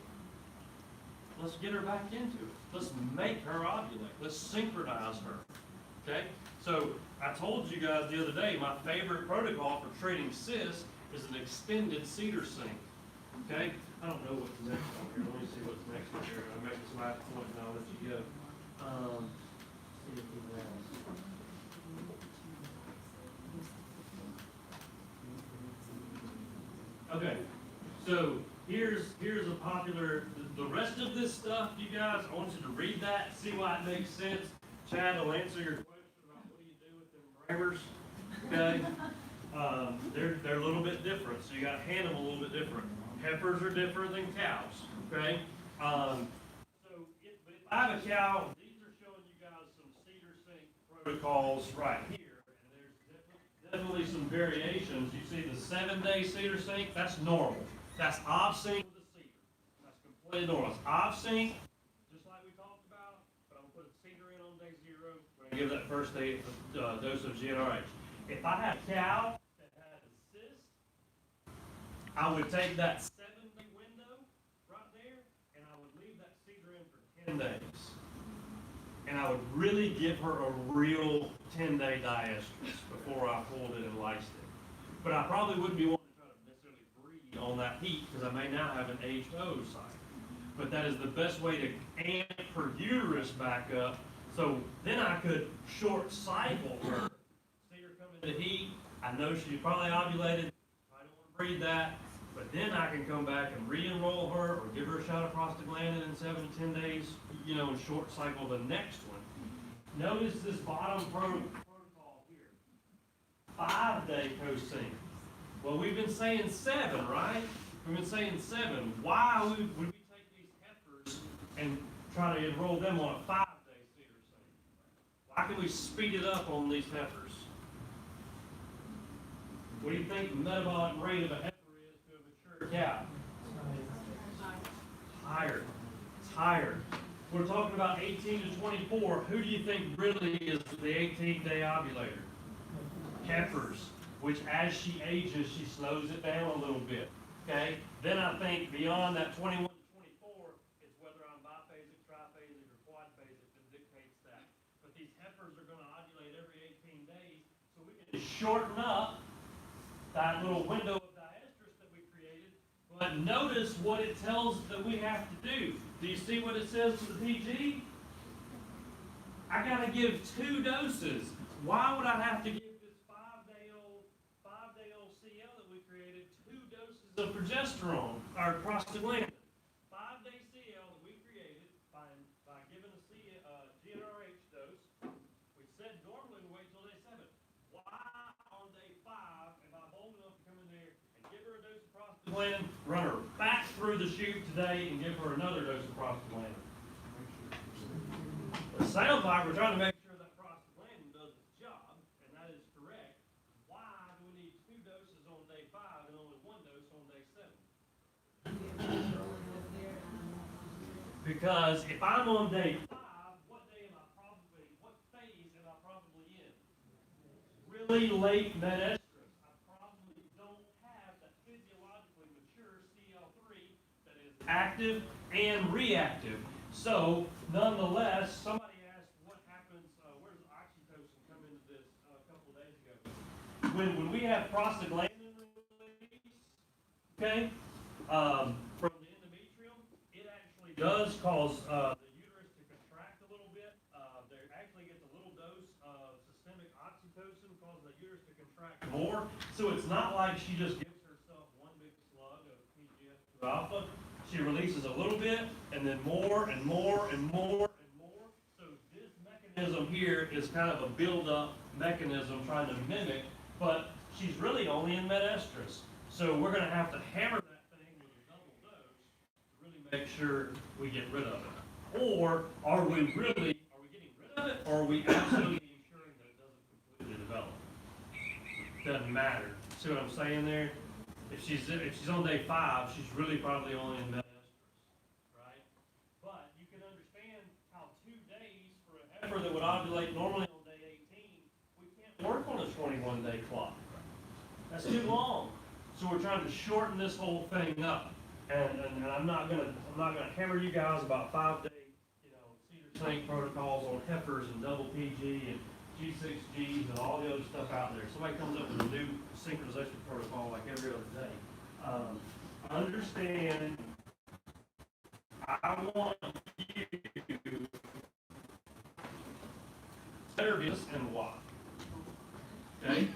Let's get her back into it. Let's make her ovulate. Let's synchronize her. Okay? So I told you guys the other day, my favorite protocol for treating cysts is an extended cedar sync. Okay? I don't know what's next on here. Let me see what's next on here. I'll make this last point and I'll let you go. See if he has. Okay, so here's a popular, the rest of this stuff, you guys, I want you to read that, see why it makes sense. Chad will answer your question about what do you do with them brammers, okay? They're a little bit different, so you gotta handle them a little bit different. Heifers are different than cows, okay? But if I have a cow, these are showing you guys some cedar sync protocols right here. Definitely some variations. You see the 7-day cedar sync, that's normal. That's OV-sync with a cedar. That's completely normal. It's OV-sync, just like we talked about, but I'm gonna put a cedar in on day 0. We're gonna give that first day dose of GnRH. If I had a cow that had a cyst, I would take that 7-day window right there, and I would leave that cedar in for 10 days. And I would really give her a real 10-day diestrus before I pulled it and lysed it. But I probably wouldn't be wanting to try to necessarily breed on that heat because I may now have an aged oocyte. But that is the best way to amp her uterus back up. So then I could short cycle her. See her come into heat. I know she probably ovulated. I don't want to breed that. But then I can come back and re-enroll her or give her a shot of prostaglandin in 7 to 10 days, you know, and short cycle the next one. Notice this bottom protocol here. 5-day co-sync. Well, we've been saying 7, right? We've been saying 7. Why would we take these heifers and try to enroll them on a 5-day cedar sync? Why can we speed it up on these heifers? What do you think the metabolic rate of a heifer is to a mature cow? Tired. We're talking about 18 to 24. Who do you think really is the 18-day ovulator? Heifers, which as she ages, she slows it down a little bit. Okay? Then I think beyond that 21 to 24, it's whether I'm biphasic, triphasic, or quadphasic that dictates that. But these heifers are going to ovulate every 18 days, so we can shorten up that little window of diestrus that we created. But notice what it tells us that we have to do. Do you see what it says for the PG? I got to give 2 doses. Why would I have to give this 5-day-old CL that we created 2 doses of progesterone or prostaglandin? 5-day CL that we created by giving a GnRH dose. We said normally we wait till day 7. Why on day 5 am I bold enough to come in there and give her a dose of prostaglandin, run her back through the chute today, and give her another dose of prostaglandin? It sounds like we're trying to make sure that prostaglandin does its job, and that is correct. Why do we need 2 doses on day 5 and only 1 dose on day 7? Because if I'm on day 5, what phase am I probably in? Really late metastrus. I probably don't have that physiologically mature CL3 that is active and reactive. So, nonetheless, somebody asked what happens, where does oxytocin come into this a couple of days ago? When we have prostaglandin release, okay, from the endometrium, it actually does cause the uterus to contract a little bit. There actually gets a little dose of systemic oxytocin, causes the uterus to contract more. So it's not like she just gives herself one big slug of PGF2 alpha. She releases a little bit, and then more, and more, and more, and more. So this mechanism here is kind of a build-up mechanism trying to mimic, but she's really only in metastrus. So we're going to have to hammer that thing with a double dose to really make sure we get rid of it. Or are we getting rid of it, or are we absolutely ensuring that it doesn't completely develop? Doesn't matter. See what I'm saying there? If she's on day 5, she's really probably only in metastrus, right? But you can understand how 2 days for a heifer that would ovulate normally on day 18, we can't work on a 21-day clock. That's too long. So we're trying to shorten this whole thing up, and I'm not gonna hammer you guys about 5-day, cedar sync protocols on heifers and double PG and G6Gs and all the other stuff out there. Somebody comes up with a new synchronization protocol like every other day. Understand, I want you better this and why. Okay?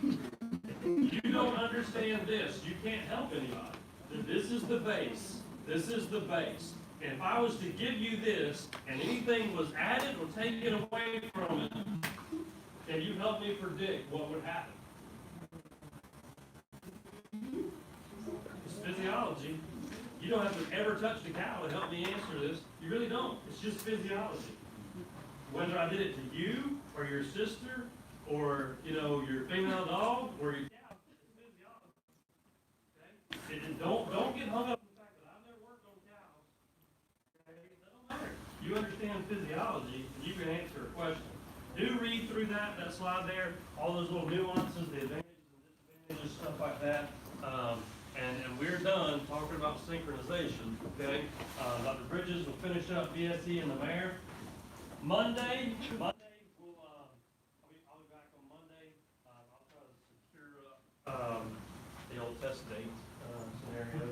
If you don't understand this, you can't help anybody. This is the base. This is the base. And if I was to give you this and anything was added or taken away from it, can you help me predict what would happen? It's physiology. You don't have to ever touch the cow to help me answer this. You really don't. It's just physiology. Whether I did it to you or your sister or your female dog or your cow, it's physiology. Okay? Don't get hung up on the fact that I've never worked on cows. Okay? It doesn't matter. You understand physiology, and you can answer a question. Do read through that slide there, all those little nuances, the advantages and disadvantages, stuff like that. And we're done talking about synchronization, okay? Dr. Bridges will finish up BSE and the mayor. Monday, we'll, I'll be back on Monday. I'll try to secure the old test date scenario.